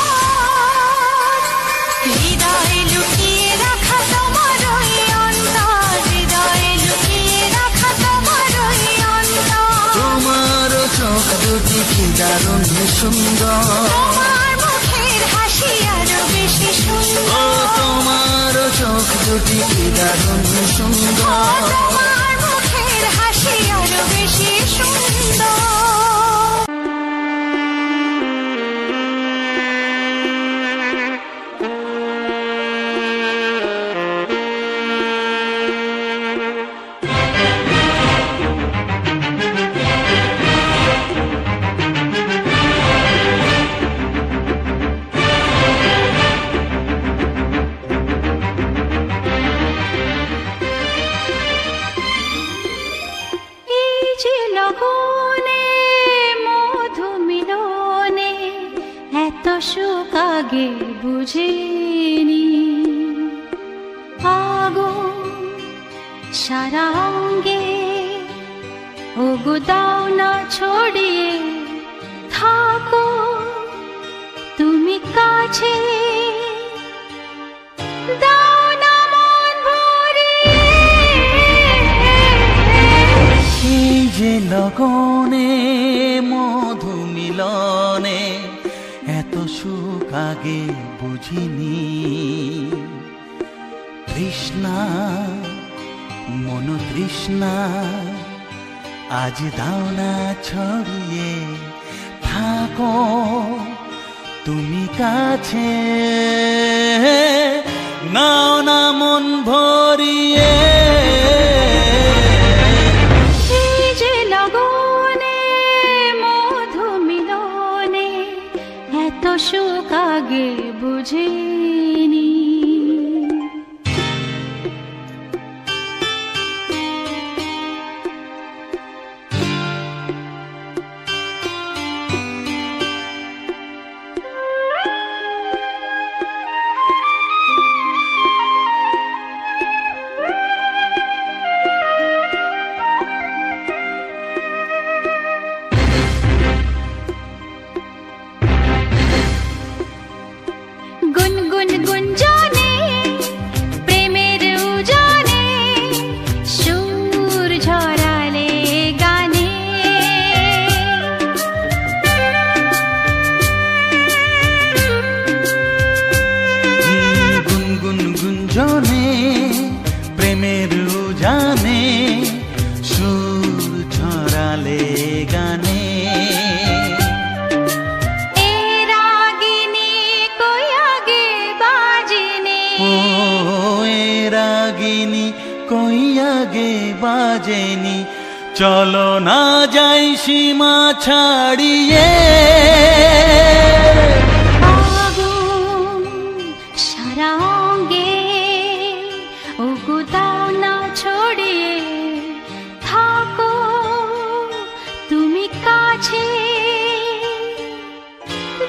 হৃদয়ে লুকিয়ে রাখা তোমার ওই অন্তর, হৃদয়ে লুকিয়ে রাখা তোমার ওই অন্তর। তোমার চোখ দুটি কি দারুণ সুন্দর, তোমার মুখের হাসি আরো বেশি সুন্দর। ও তোমার চোখ দুটি কি দারুণ সুন্দর, তোমার মুখের হাসি আরো বেশি সুন্দর। সুখ আগে বুঝিনি, আগুন সারা অঙ্গে ওগো দাও না ছড়িয়ে থাকো তুমি কাছে, দাও না মন ভরিয়ে। এই যে লগনে মধু মিলনে এত সুখ আগে বুঝিনি, তৃষ্ণা মন তৃষ্ণা আজ দাও না ছড়িয়ে থাকো তুমি কাছে, নাও না মন ভরিয়ে। এই যে লগনে মধু মিলনে এত সুখ আগে বুঝিনি। চলো না যাই সীমা ছাড়িয়ে আগুন সারা অঙ্গে ওগো দাও না ছড়িয়ে থাকো তুমি কাছে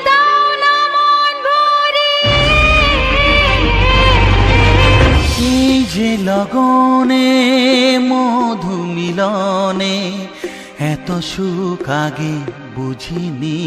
দাও না মন ভরিয়ে এই যে লগনে মধু মিলনে এত সুখ আগে বুঝিনি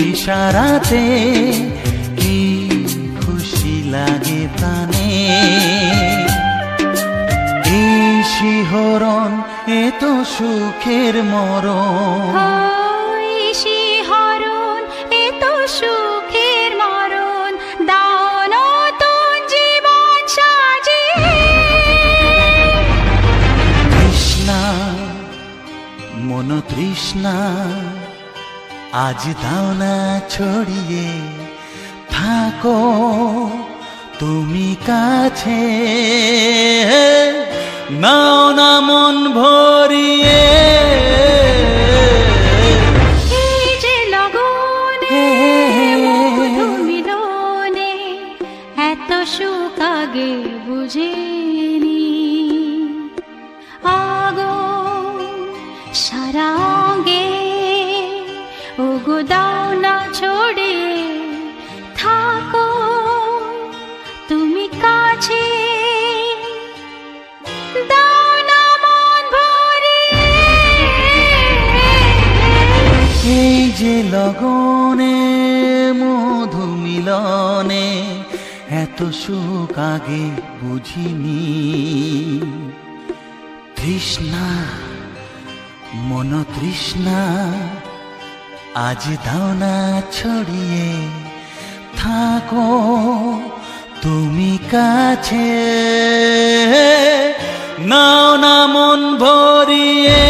ইশারাতে কি খুশি লাগে প্রাণে এই শিহরণ এ তো সুখের মরণ শিহরণ এ তো সুখের মরণ দাও নতুন জীবন সাজিয়ে তৃষ্ণা মন তৃষ্ণা আজ দাও না ছড়িয়ে থাকো তুমি কাছে নাও না মন ভরিয়ে এই যে লগনে মধু মিলনে এত সুখ আগে বুঝিনি আগুন সারা অঙ্গে ওগো দাও না ছড়িয়ে থাকো তুমি কাছে দাও না মন ভরিয়ে এই যে লগনে মধু মিলনে এত সুখ আগে বুঝিনি তৃষ্ণা মন তৃষ্ণা আজ দাও না ছড়িয়ে থাকো তুমি কাছে নাও না মন ভরিয়ে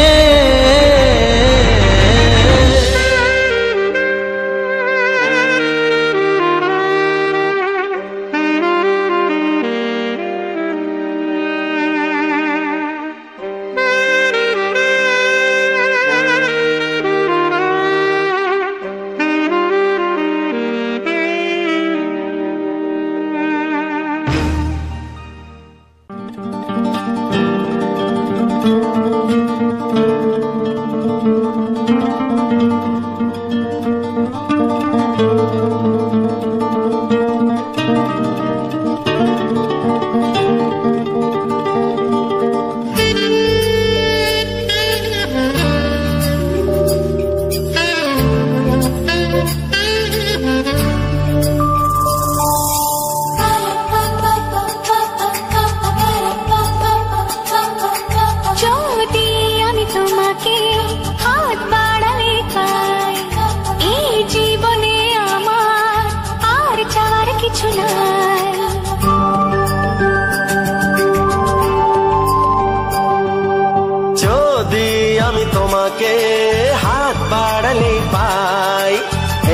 হাত বাড়ালে পাই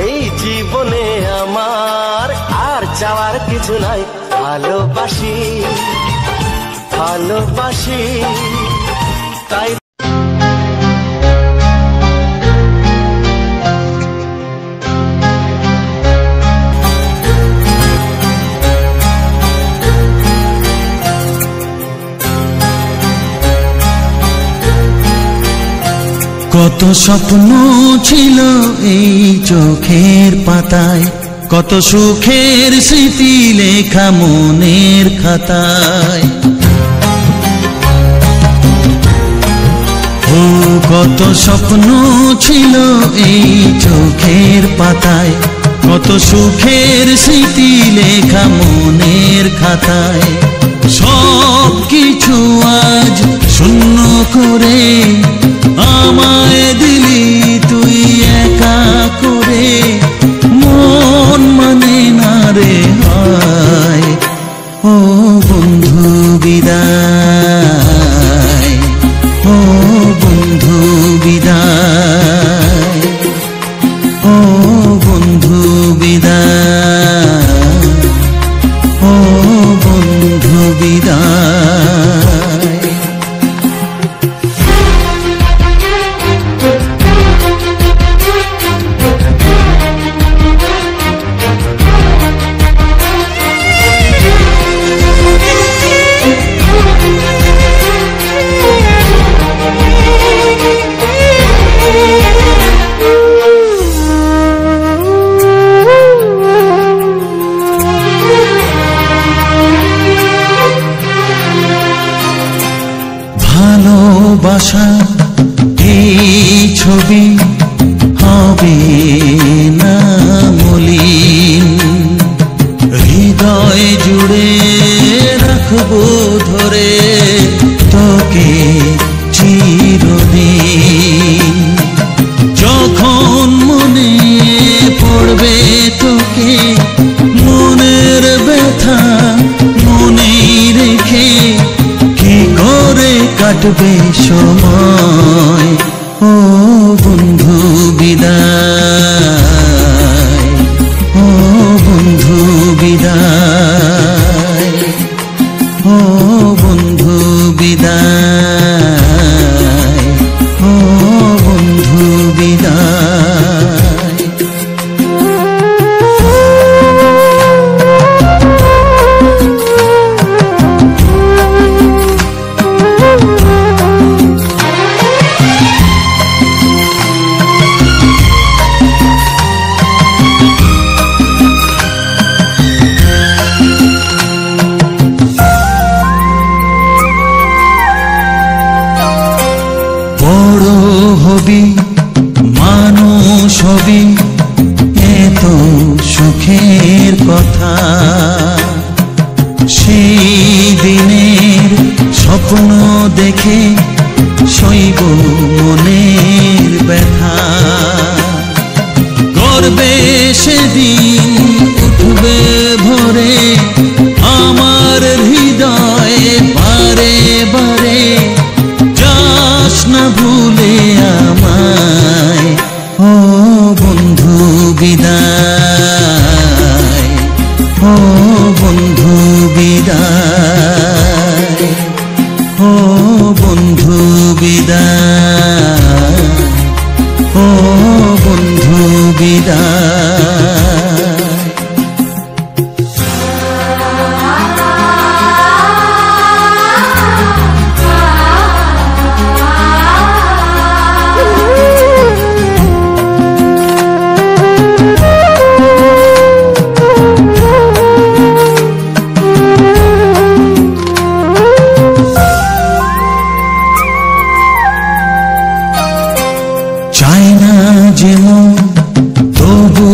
এই জীবনে আমার আর চাওয়ার কিছু নাই ভালোবাসি ভালোবাসি তাই কত স্বপ্ন ছিল এই চোখের পাতায়, কত সুখের স্মৃতি লেখা মনের খাতায়। কত স্বপ্ন ছিল এই চোখের পাতায়, কত সুখের স্মৃতি লেখা মনের খাতায়। সব কিছু আজ শূন্য করে আমায় দিলি তুই একা করে, মন মানে না রে হায়। ও বন্ধু বিদায়, ও বন্ধু বিদায়, ও বন্ধু বিদায়, ও বন্ধু বিদায়। ভালোবাসা এই ছবি হবে না মলিন, হৃদয় জুড়ে রাখবো ধরে তোকে চিরদিন। যখন মনে পড়বে তোকে মনের ব্যথা মনেই রেখে, কি করে কাটবে সময়। ও বন্ধু বিদায়, ও বন্ধু বিদায়, ও বন্ধু বিদায়, ও বন্ধু বিদায়। বড় হবি মানুষ হবি এত সুখের কথা, সেই দিনের স্বপ্ন দেখে সইব মনের ব্যথা। গর্বে সেদিন উঠবে ভরে আমার হৃদয়ে বারে বারে, যাস না ভুলে আমায়। ও বন্ধু বিদায়, ও বন্ধু বিদায়, ও বন্ধু বিদায়, ও বন্ধু বিদায়। চাই না যেমন তবু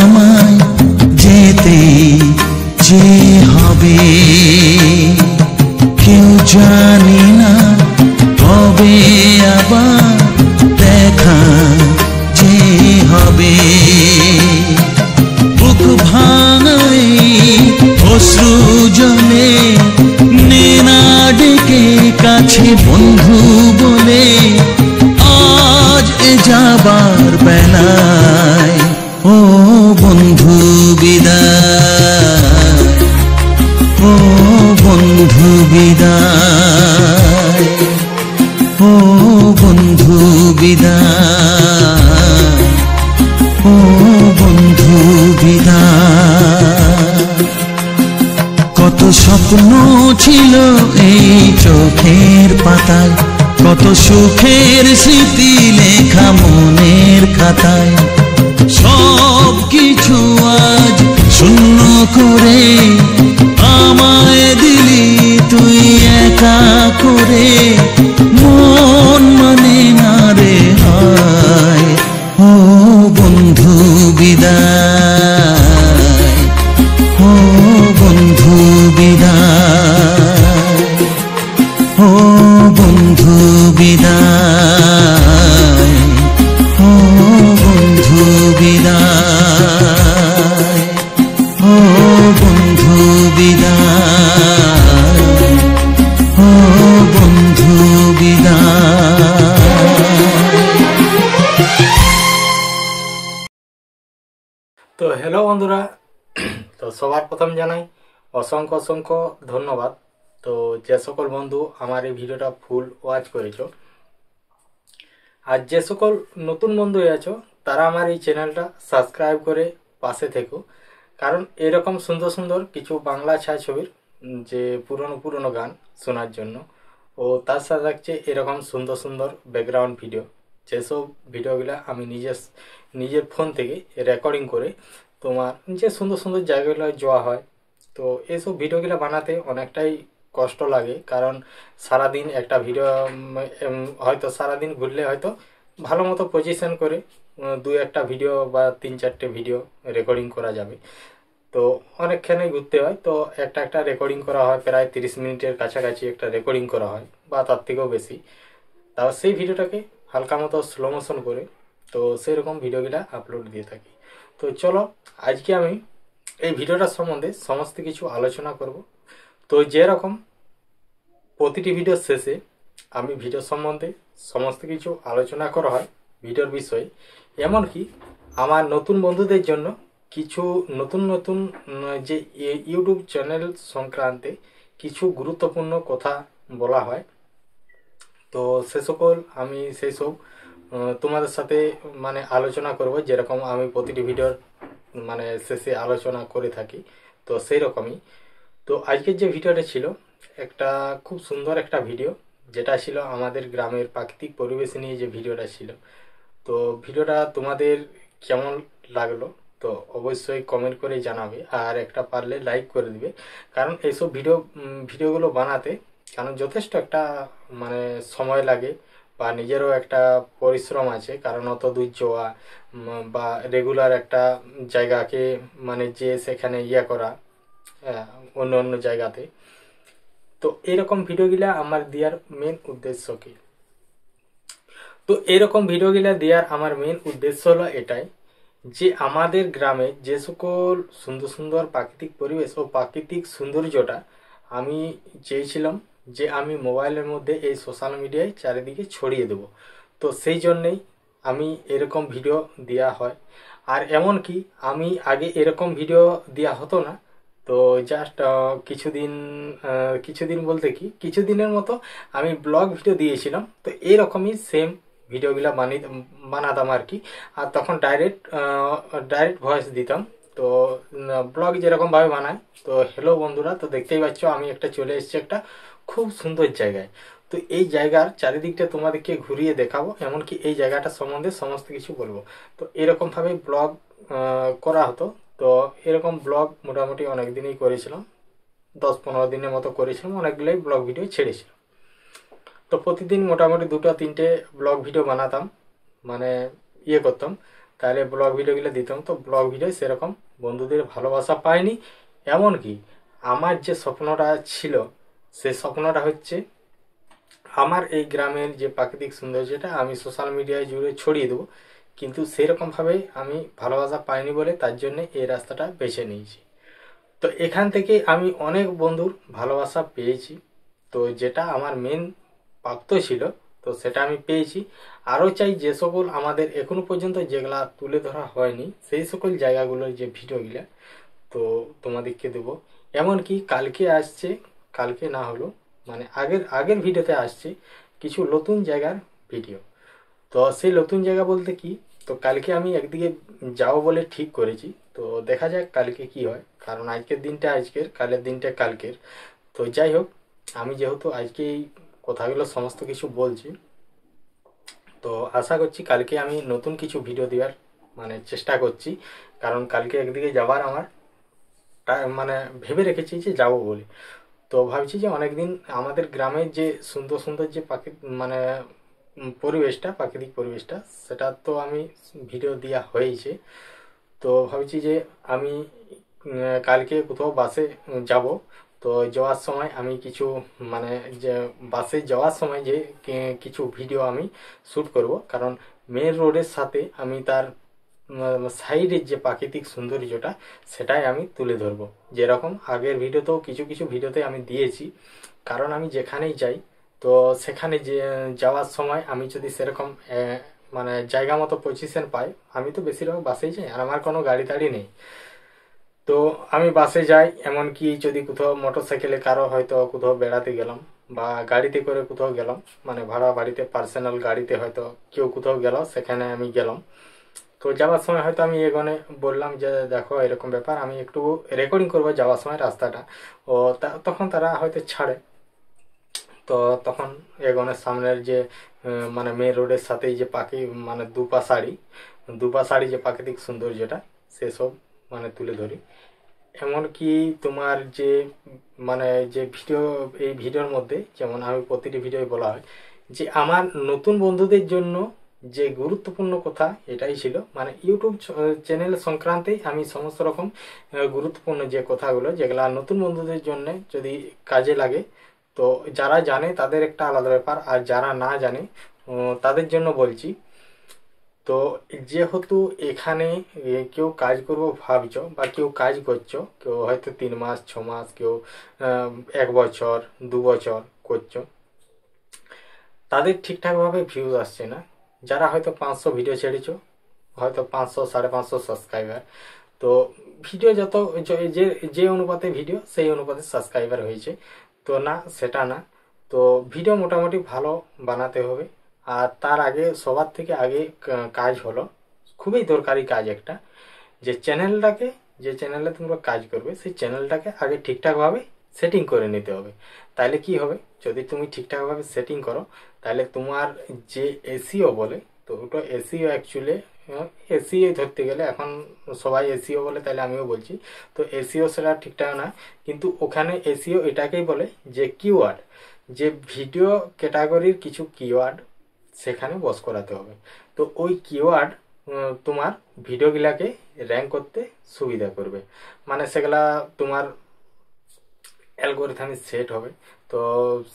আমায় যেতে যে হবে, কেউ জানি না কবে আবার দেখা যে হবে। বুক ভাঙাই অশ্রু জলে নে না ডেকে কাছে বন্ধু বলে, আজ এ যাবার বেলায়। ও বন্ধু বিদায়, ও বন্ধু বিদায়, ও বন্ধু বিদায়, ও বন্ধু বিদায়। কত স্বপ্ন ছিল এই চোখের পাতায়, কত সুখের স্মৃতি লেখা মনের খাতায়। সব কিছু আজ শূন্য করে আমায় দিলি তুই একা করে, মন মানে না হ্যালো বন্ধুরা, তো সবার প্রথম জানাই অসংখ্য অসংখ্য ধন্যবাদ। তো যে সকল বন্ধু আমার এই ভিডিওটা ফুল ওয়াচ করেছো, আর যে সকল নতুন বন্ধু আছো তারা আমার এই চ্যানেলটা সাবস্ক্রাইব করে পাশে থেকো, কারণ এরকম সুন্দর সুন্দর কিছু বাংলা ছায়াছবির যে পুরনো পুরনো গান শোনার জন্য, ও তার সাথে থাকছে এরকম সুন্দর সুন্দর ব্যাকগ্রাউন্ড ভিডিও, যেসব ভিডিওগুলো আমি নিজের ফোন থেকে রেকর্ডিং করে তোমার যে সুন্দর সুন্দর জায়গাগুলো যাওয়া হয়। তো এইসব ভিডিওগুলো বানাতে অনেকটাই কষ্ট লাগে, কারণ সারাদিন একটা ভিডিও হয়তো সারাদিন ঘুরলে হয়তো ভালো মতো পজিশন করে দু একটা ভিডিও বা 3-4টে ভিডিও রেকর্ডিং করা যাবে। তো অনেকখানেই ঘুরতে হয়, তো একটা রেকর্ডিং করা হয়, প্রায় 30 মিনিটের কাছাকাছি একটা রেকর্ডিং করা হয় বা তার থেকেও বেশি। তাও সেই ভিডিওটাকে হালকা মতো স্লো মোশন করে তো সেরকম ভিডিওগুলো আপলোড দিয়ে থাকি। তো চলো আজকে আমি এই ভিডিওটার সম্বন্ধে সমস্ত কিছু আলোচনা করব। তো যেরকম প্রতিটি ভিডিওর শেষে আমি ভিডিও সম্বন্ধে সমস্ত কিছু আলোচনা করা হয় ভিডিওর বিষয়ে, এমনকি আমার নতুন বন্ধুদের জন্য কিছু নতুন নতুন যে ইউটিউব চ্যানেল সংক্রান্তে কিছু গুরুত্বপূর্ণ কথা বলা হয়। তো সে সকল আমি সেই সব তোমাদের সাথে মানে আলোচনা করব, যেরকম আমি প্রতিটি ভিডিওর মানে শেষে আলোচনা করে থাকি, তো সেই রকমই। তো আজকের যে ভিডিওটা ছিল একটা খুব সুন্দর একটা ভিডিও, যেটা ছিল আমাদের গ্রামের প্রাকৃতিক পরিবেশ নিয়ে যে ভিডিওটা ছিল। তো ভিডিওটা তোমাদের কেমন লাগলো তো অবশ্যই কমেন্ট করে জানাবে, আর একটা পারলে লাইক করে দিবে, কারণ এইসব ভিডিওগুলো বানাতে কারণ যথেষ্ট একটা মানে সময় লাগে বা নিজেরও একটা পরিশ্রম আছে, কারণ অত দূর যাওয়া বা রেগুলার একটা জায়গাকে মানে যে সেখানে করা অন্য অন্য জায়গাতে। তো এরকম ভিডিওগুলা আমার দেওয়ার মেন উদ্দেশ্য কি? তো এরকম ভিডিওগুলা দেওয়ার আমার মেন উদ্দেশ্য হলো এটাই, যে আমাদের গ্রামে যে সকল সুন্দর সুন্দর প্রাকৃতিক পরিবেশ ও প্রাকৃতিক সৌন্দর্যটা আমি চেয়েছিলাম যে আমি মোবাইলের মধ্যে এই সোশ্যাল মিডিয়ায় চারিদিকে ছড়িয়ে দেব। তো সেই জন্যেই আমি এরকম ভিডিও দেওয়া হয়। আর এমনকি আমি আগে এরকম ভিডিও দেওয়া হতো না, তো জাস্ট কিছুদিন বলতে কি কিছুদিনের মতো আমি ব্লগ ভিডিও দিয়েছিলাম। তো এরকমই সেম ভিডিওগুলো বানাতাম আর কি, আর তখন ডাইরেক্ট ভয়েস দিতাম। তো ব্লগ যেরকমভাবে বানাই। তো হ্যালো বন্ধুরা, তো দেখতেই পাচ্ছ আমি একটা চলে এসেছি একটা খুব সুন্দর জায়গায়। তো এই জায়গার চারিদিকটা তোমাদেরকে ঘুরিয়ে দেখাবো, এমনকি এই জায়গাটা সম্বন্ধে সমস্ত কিছু বলবো। তো এরকমভাবে ব্লগ করা হতো। তো এরকম ব্লগ মোটামুটি অনেক দিনই করেছিলাম, 10-15 দিনের মতো করেছিলাম, অনেকগুলোই ব্লগ ভিডিও ছেড়েছিলাম। তো প্রতিদিন মোটামুটি 2-3টে ব্লগ ভিডিও বানাতাম, মানে করতাম, তাহলে ব্লগ ভিডিওগুলো দিতাম। তো ব্লগ ভিডিও সেরকম বন্ধুদের ভালোবাসা পাইনি। এমনকি আমার যে স্বপ্নটা ছিল, সে স্বপ্নটা হচ্ছে আমার এই গ্রামের যে প্রাকৃতিক সৌন্দর্যটা আমি সোশ্যাল মিডিয়ায় জুড়ে ছড়িয়ে দেবো, কিন্তু সেরকমভাবে আমি ভালোবাসা পাইনি বলে তার জন্য এই রাস্তাটা বেছে নিয়েছি। তো এখান থেকে আমি অনেক বন্ধুর ভালোবাসা পেয়েছি। তো যেটা আমার মেন প্রাপ্ত ছিল, তো সেটা আমি পেয়েছি। আরও চাই যে সকল আমাদের এখনো পর্যন্ত যেগুলা তুলে ধরা হয়নি, সেই সকল জায়গাগুলোর যে ভিডিওগুলা তো তোমাদেরকে দেবো। এমনকি কালকে আসছে, কালকে না হলো মানে আগের ভিডিওতে আসছে কিছু নতুন জায়গার ভিডিও। তো সেই নতুন জায়গা বলতে কি, তো কালকে আমি একদিকে যাবো বলে ঠিক করেছি। তো দেখা যাক কালকে কি হয়, কারণ আজকের দিনটা আজকের, কালের দিনটা কালকের। তো যাই হোক, আমি যেহেতু আজকে এই কথাগুলো সমস্ত কিছু বলছি, তো আশা করছি কালকে আমি নতুন কিছু ভিডিও দেওয়ার মানে চেষ্টা করছি, কারণ কালকে একদিকে যাবার আমার মানে ভেবে রেখেছি যে যাবো বলে। তো ভাবছি যে অনেকদিন আমাদের গ্রামের যে সুন্দর সুন্দর যে মানে প্রাকৃতিক পরিবেশটা, সেটা তো আমি ভিডিও দেওয়া হয়েছে। তো ভাবছি যে আমি কালকে কোথাও বাসে যাব। তো যাওয়ার সময় আমি কিছু মানে যে বাসে যাওয়ার সময় যে কিছু ভিডিও আমি শ্যুট করব, কারণ মেন রোডের সাথে আমি তার সাইডের যে প্রাকৃতিক সৌন্দর্যটা সেটাই আমি তুলে ধরবো। যেরকম আগের ভিডিওতেও কিছু কিছু ভিডিওতে আমি দিয়েছি, কারণ আমি যেখানেই যাই তো সেখানে যে যাওয়ার সময় আমি যদি সেরকম মানে জায়গা মতো পজিশন পাই। আমি তো বেশিরভাগ বাসেই যাই, আর আমার কোনো গাড়ি টাড়ি নেই, তো আমি বাসে যাই। এমনকি যদি কোথাও মোটর সাইকেলে কারো হয়তো কোথাও বেড়াতে গেলাম বা গাড়িতে করে কোথাও গেলাম, মানে ভাড়া বাড়িতে পার্সোনাল গাড়িতে হয়তো কেউ কোথাও গেল, সেখানে আমি গেলাম। তো যাওয়ার সময় হয়তো আমি এগোনে বললাম যে দেখো এরকম ব্যাপার, আমি একটু রেকর্ডিং করবো যাওয়ার সময় রাস্তাটা। ও তখন তারা হয়তো ছাড়ে। তো তখন এগোনের সামনের যে মানে মেন রোডের সাথেই যে পাখি মানে দুপা শাড়ি যে প্রাকৃতিক সৌন্দর্যটা, সেসব মানে তুলে ধরি। এমনকি তোমার যে মানে যে ভিডিও, এই ভিডিওর মধ্যে যেমন আমি প্রতিটি ভিডিও বলা হয় যে আমার নতুন বন্ধুদের জন্য যে গুরুত্বপূর্ণ কথা এটাই ছিল, মানে ইউটিউব চ্যানেল সংক্রান্তেই আমি সমস্ত রকম গুরুত্বপূর্ণ যে কথাগুলো যেগুলা নতুন বন্ধুদের জন্য যদি কাজে লাগে, তো যারা জানে তাদের একটা আলাদা ব্যাপার, আর যারা না জানে তাদের জন্য বলছি। তো যেহেতু এখানে কেউ কাজ করবো ভাবছো বা কেউ কাজ করছো, কেউ হয়তো 3 মাস 6 মাস, কেউ 1 বছর 2 বছর করছো, তাদের ঠিকঠাকভাবে ভিউজ আসছে না। যারা হয়তো 500 ভিডিও ছেড়েছো, হয়তো 500 550 সাবস্ক্রাইবার, তো ভিডিও যত যে যে অনুপাতে ভিডিও সেই অনুপাতে সাবস্ক্রাইবার হয়েছে, তো না সেটা না। তো ভিডিও মোটামুটি ভালো বানাতে হবে। আর তার আগে সবার থেকে আগে কাজ হলো খুবই দরকারি কাজ একটা, যে যে চ্যানেলে তোমরা কাজ করবে সেই চ্যানেলটাকে আগে ঠিকঠাকভাবে সেটিং করে নিতে হবে। তাহলে কি হবে, যদি তুমি ঠিকঠাকভাবে সেটিং করো, তাহলে তোমার যে এসইও বলে, তো ওটা এসইও অ্যাকচুয়ালি এসইও ধরতে গেলে এখন সবাই এসইও বলে, তাহলে আমিও বলছি। তো এসইও সেটা ঠিকঠাক না, কিন্তু ওখানে এসইও এটাকেই বলে যে কিওয়ার্ড, যে ভিডিও ক্যাটাগরির কিছু কিওয়ার্ড সেখানে বস করাতে হবে। তো ওই কিওয়ার্ড তোমার ভিডিওগুলাকে র্যাঙ্ক করতে সুবিধা করবে, মানে সেগুলা তোমার অ্যালগোরিথমে সেট হবে। তো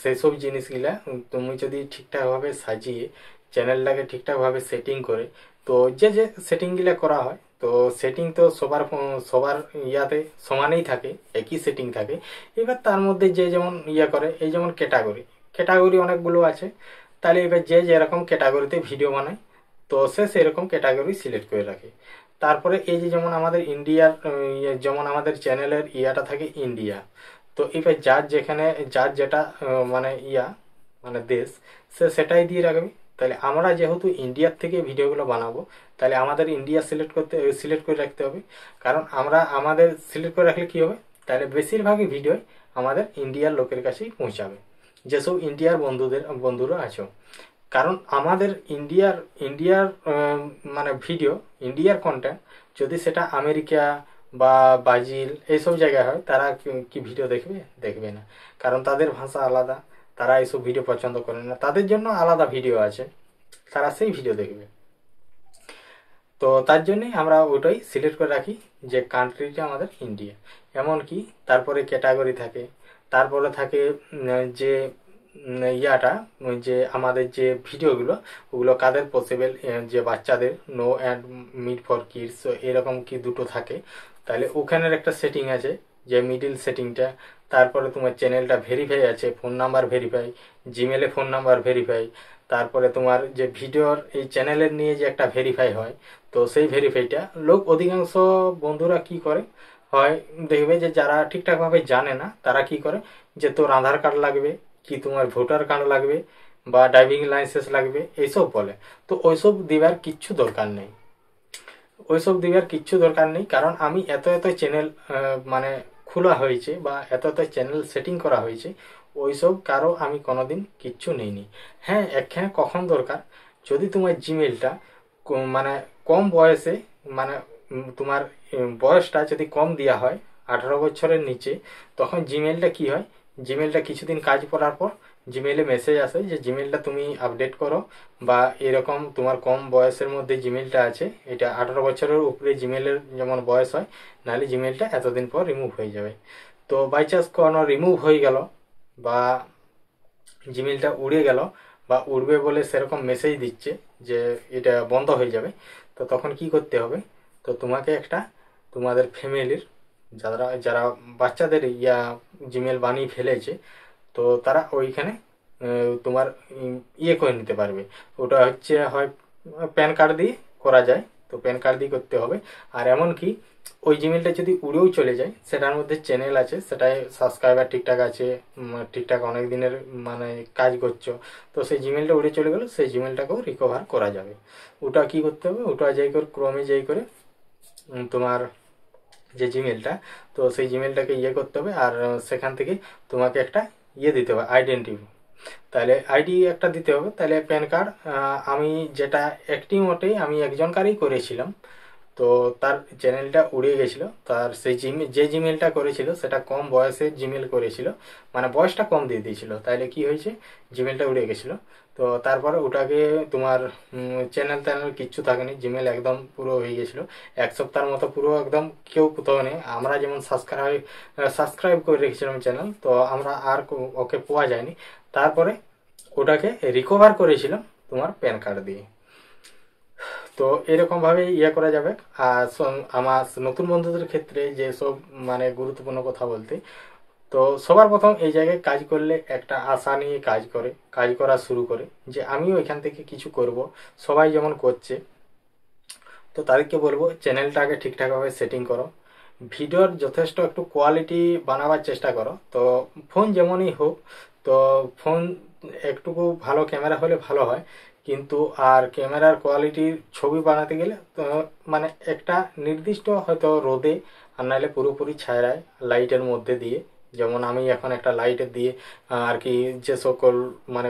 সেই সব জিনিসগুলা তুমি যদি ঠিকঠাকভাবে সাজিয়ে চ্যানেলটাকে ঠিকঠাকভাবে সেটিং করে, তো যে সেটিংগুলা করা হয়, তো সেটিং তো সবার ইয়াতে সমানেই থাকে, একই সেটিং থাকে। এবার তার মধ্যে যে যেমন ইয়া করে, এই যেমন ক্যাটাগরি অনেকগুলো আছে, তাহলে এবার যে যেরকম ক্যাটাগরিতে ভিডিও বানায়, তো সে সেরকম ক্যাটাগরি সিলেক্ট করে রাখে। তারপরে এই যে যেমন আমাদের ইন্ডিয়ার যেমন আমাদের চ্যানেলের ইয়াটা থাকে ইন্ডিয়া, তো এবার যার যেটা মানে মানে দেশ, সে সেটাই দিয়ে রাখবে। তাহলে আমরা যেহেতু ইন্ডিয়ার থেকে ভিডিওগুলো বানাবো, তাহলে আমাদের ইন্ডিয়া সিলেক্ট করে রাখতে হবে। কারণ আমাদের সিলেক্ট করে রাখলে কি হবে, তাহলে বেশিরভাগই ভিডিও আমাদের ইন্ডিয়ার লোকের কাছেই পৌঁছাবে, যেসব ইন্ডিয়ার বন্ধুরা আছো। কারণ আমাদের ইন্ডিয়ার মানে ভিডিও, ইন্ডিয়ার কন্টেন্ট যদি সেটা আমেরিকা বা ব্রাজিল এইসব জায়গায় হয়, তারা কি ভিডিও দেখবে না। কারণ তাদের ভাষা আলাদা, তারা এইসব ভিডিও পছন্দ করে না, তাদের জন্য আলাদা ভিডিও আছে, তারা সেই ভিডিও দেখবে। তো তার জন্যই আমরা ওটাই সিলেক্ট করে রাখি যে কান্ট্রিটা আমাদের ইন্ডিয়া। এমনকি তারপরে ক্যাটাগরি থাকে, তারপরে থাকে যে যে আমাদের যে ভিডিওগুলো, ওগুলো কাদের পসিবল, যে বাচ্চাদের, no and mid for kids, এরকম কি দুটো থাকে। তাহলে ওখানের একটা সেটিং আছে যে মিডিল সেটিংটা। তারপরে তোমার চ্যানেলটা ভেরিফাই আছে, ফোন নাম্বার ভেরিফাই, জিমেলে ফোন নাম্বার ভেরিফাই। তারপরে তোমার যে ভিডিওর এই চ্যানেলের নিয়ে যে একটা ভেরিফাই হয়, তো সেই ভেরিফাইটা অধিকাংশ বন্ধুরা কি করে হয়, দেখবে যে যারা ঠিকঠাকভাবে জানে না, তারা কি করে যে তোর আধার কার্ড লাগবে, কি তোমার ভোটার কার্ড লাগবে, বা ড্রাইভিং লাইসেন্স লাগবে, এইসব বলে। তো ওইসব দিবার কিচ্ছু দরকার নেই। কারণ আমি এত চ্যানেল মানে খোলা হয়েছে বা এত চ্যানেল সেটিং করা হয়েছে, ওইসব কারো আমি কোনোদিন কিচ্ছু নেইনি। হ্যাঁ, একখানে কখন দরকার, যদি তোমার জিমেলটা মানে কম বয়সে, মানে তোমার বয়সটা যদি কম দেওয়া হয় 18 বছরের নিচে, তখন জিমেলটা কি হয়, জিমেলটা কিছুদিন কাজ করার পর জিমেলে মেসেজ আসে যে জিমেলটা তুমি আপডেট করো, বা এরকম তোমার কম বয়সের মধ্যে জিমেলটা আছে, এটা 18 বছরের উপরে জিমেলের যেমন বয়স হয়, নাহলে জিমেলটা এতদিন পর রিমুভ হয়ে যাবে। তো বাই চান্স কোনো রিমুভ হয়ে গেল, বা জিমেলটা উড়ে গেল, বা উড়বে বলে সেরকম মেসেজ দিচ্ছে যে এটা বন্ধ হয়ে যাবে, তো তখন কি করতে হবে, তো তোমাকে তোমাদের ফ্যামিলির যারা বাচ্চাদের জিমেল বানিয়ে ফেলেছে, তো তারা ওইখানে তোমার করে নিতে পারবে। ওটা হচ্ছে হয় প্যান কার্ড দিয়ে করা যায়, তো প্যান কার্ড দিয়ে করতে হবে। আর এমনকি ওই জিমেলটা যদি উড়েও চলে যায়, সেটার মধ্যে চ্যানেল আছে, সেটাই সাবস্ক্রাইবার ঠিকঠাক আছে, ঠিকঠাক অনেক দিনের মানে কাজ করছো, তো সেই জিমেলটা উড়ে চলে গেল, সেই জিমেলটাকেও রিকভার করা যাবে। ওটা কি করতে হবে, ওটা যাই করে ক্রমে যাই করে তোমার যে জিমেলটা, তো সেই জিমেলটাকে করতে হবে। আর সেখান থেকে তোমাকে একটা দিতে হবে আইডেন্টি, তাহলে আইডি একটা দিতে হবে। তাহলে প্যান কার্ড আমি যেটা একটি মোটেই আমি একজনকারই করেছিলাম, তো তার চ্যানেলটা উড়ে গেছিলো। তার সেই যে জিমেলটা করেছিল সেটা কম বয়সের জিমেল করেছিল, মানে বয়সটা কম দিয়ে দিয়েছিল, তাইলে কি হয়েছে জিমেলটা উড়ে গেছিলো। তো তারপরে ওটাকে তোমার চ্যানেল কিচ্ছু থাকেনি, জিমেল একদম পুরো হয়ে গেছিলো, 1 সপ্তাহের মতো পুরো একদম কেউ কোথাও নেই। আমরা যেমন সাবস্ক্রাইব করে রেখেছিলাম চ্যানেল, তো আমরা আর ওকে পাওয়া যায়নি। তারপরে ওটাকে রিকভার করেছিলাম তোমার প্যান কার্ড দিয়ে। তো এরকমভাবে করা যাবে। আর আমার নতুন বন্ধুদের ক্ষেত্রে যে সব মানে গুরুত্বপূর্ণ কথা বলতে, তো সবার প্রথম এই জায়গায় কাজ করলে একটা আশা নিয়ে কাজ করা শুরু করে যে আমিও এখান থেকে কিছু করব, সবাই যেমন করছে। তো তাদেরকে বলবো চ্যানেলটাকে ঠিকঠাকভাবে সেটিং করো, ভিডিওর যথেষ্ট একটু কোয়ালিটি বানাবার চেষ্টা করো। তো ফোন যেমনই হোক, তো ফোন একটুকু ভালো ক্যামেরা হলে ভালো হয়, কিন্তু আর ক্যামেরার কোয়ালিটির ছবি বানাতে গেলে তো মানে একটা নির্দিষ্ট হয়তো রোদে, আর নাহলে পুরোপুরি ছায়ায় লাইটের মধ্যে দিয়ে, যেমন আমি এখন একটা লাইটের দিয়ে আর কি যে সকল মানে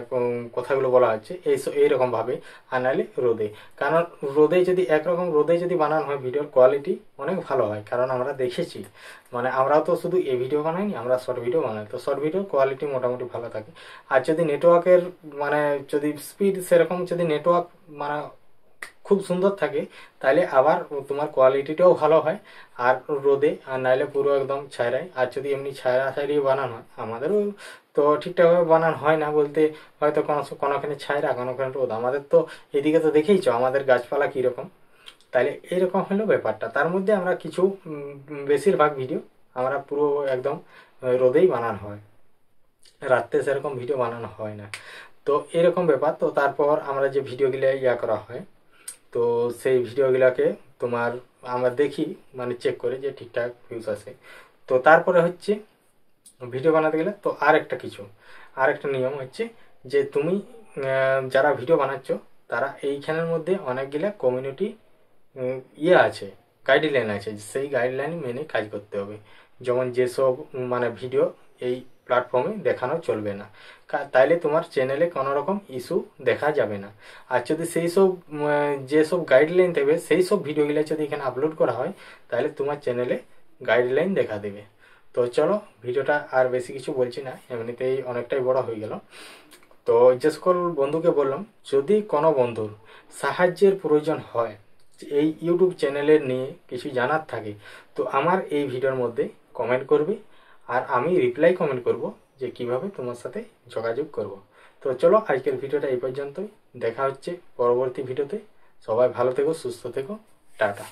কথাগুলো বলা হচ্ছে এইরকমভাবে, আর নাহলে রোদে। কারণ রোদে যদি একরকম রোদে যদি বানানো হয় ভিডিওর কোয়ালিটি অনেক ভালো হয়, কারণ আমরা দেখেছি, মানে আমরাও তো শুধু এই ভিডিও বানাইনি, আমরা শর্ট ভিডিও বানাই, তো শর্ট ভিডিওর কোয়ালিটি মোটামুটি ভালো থাকে। আর যদি নেটওয়ার্কের মানে যদি স্পিড সেরকম যদি নেটওয়ার্ক মানে খুব সুন্দর থাকে, তাহলে আবার তোমার কোয়ালিটিটাও ভালো হয়, আর রোদে আর নাইলে পুরো একদম ছায়রায়। আর যদি এমনি ছায়রিয়ে বানানো হয়, আমাদেরও তো ঠিকঠাকভাবে বানানো হয় না বলতে, হয়তো কোনোখানে ছায়রা কোনোখানে রোদ, আমাদের তো এদিকে তো দেখেইছো আমাদের গাছপালা কীরকম, তাহলে এরকম হলো ব্যাপারটা। তার মধ্যে আমরা কিছু বেশিরভাগ ভিডিও আমরা পুরো একদম রোদেই বানানো হয়, রাত্রে সেরকম ভিডিও বানানো হয় না। তো এরকম ব্যাপার। তো তারপর আমরা যে ভিডিওগুলো করা হয়, তো সেই ভিডিওগুলোকে তোমার আমরা দেখি, মানে চেক করে যে ঠিকঠাক ভিউজ আসে। তো তারপরে হচ্ছে ভিডিও বানাতে গেলে তো আরেকটা নিয়ম হচ্ছে যে তুমি যারা ভিডিও বানাচ্ছ, তারা এইখানের মধ্যে অনেকগুলা কমিউনিটি আছে, গাইডলাইন আছে, সেই গাইডলাইন মেনে কাজ করতে হবে। যেমন যেসব মানে ভিডিও এই প্ল্যাটফর্মে দেখানো চলবে না, তাইলে তোমার চ্যানেলে কোনো রকম ইস্যু দেখা যাবে না। আর যদি সেই সব যেসব গাইডলাইন দেবে সেই সব ভিডিওগুলো যদি এখানে আপলোড করা হয়, তাহলে তোমার চ্যানেলে গাইডলাইন দেখা দেবে। তো চলো, ভিডিওটা আর বেশি কিছু বলছি না, এমনিতেই অনেকটাই বড় হয়ে গেল। তো যে সকল বন্ধুকে বললাম, যদি কোনো বন্ধুর সাহায্যের প্রয়োজন হয়, এই ইউটিউব চ্যানেলের নিয়ে কিছু জানার থাকে, তো আমার এই ভিডিওর মধ্যে কমেন্ট করবে, আর আমি রিপ্লাই কমেন্ট করব যে কিভাবে তোমার সাথে যোগাযোগ করব। তো চলো, আজকের ভিডিওটা এই পর্যন্তই, দেখা হচ্ছে পরবর্তী ভিডিওতে। সবাই ভালো থেকো, সুস্থ থেকো, টাটা।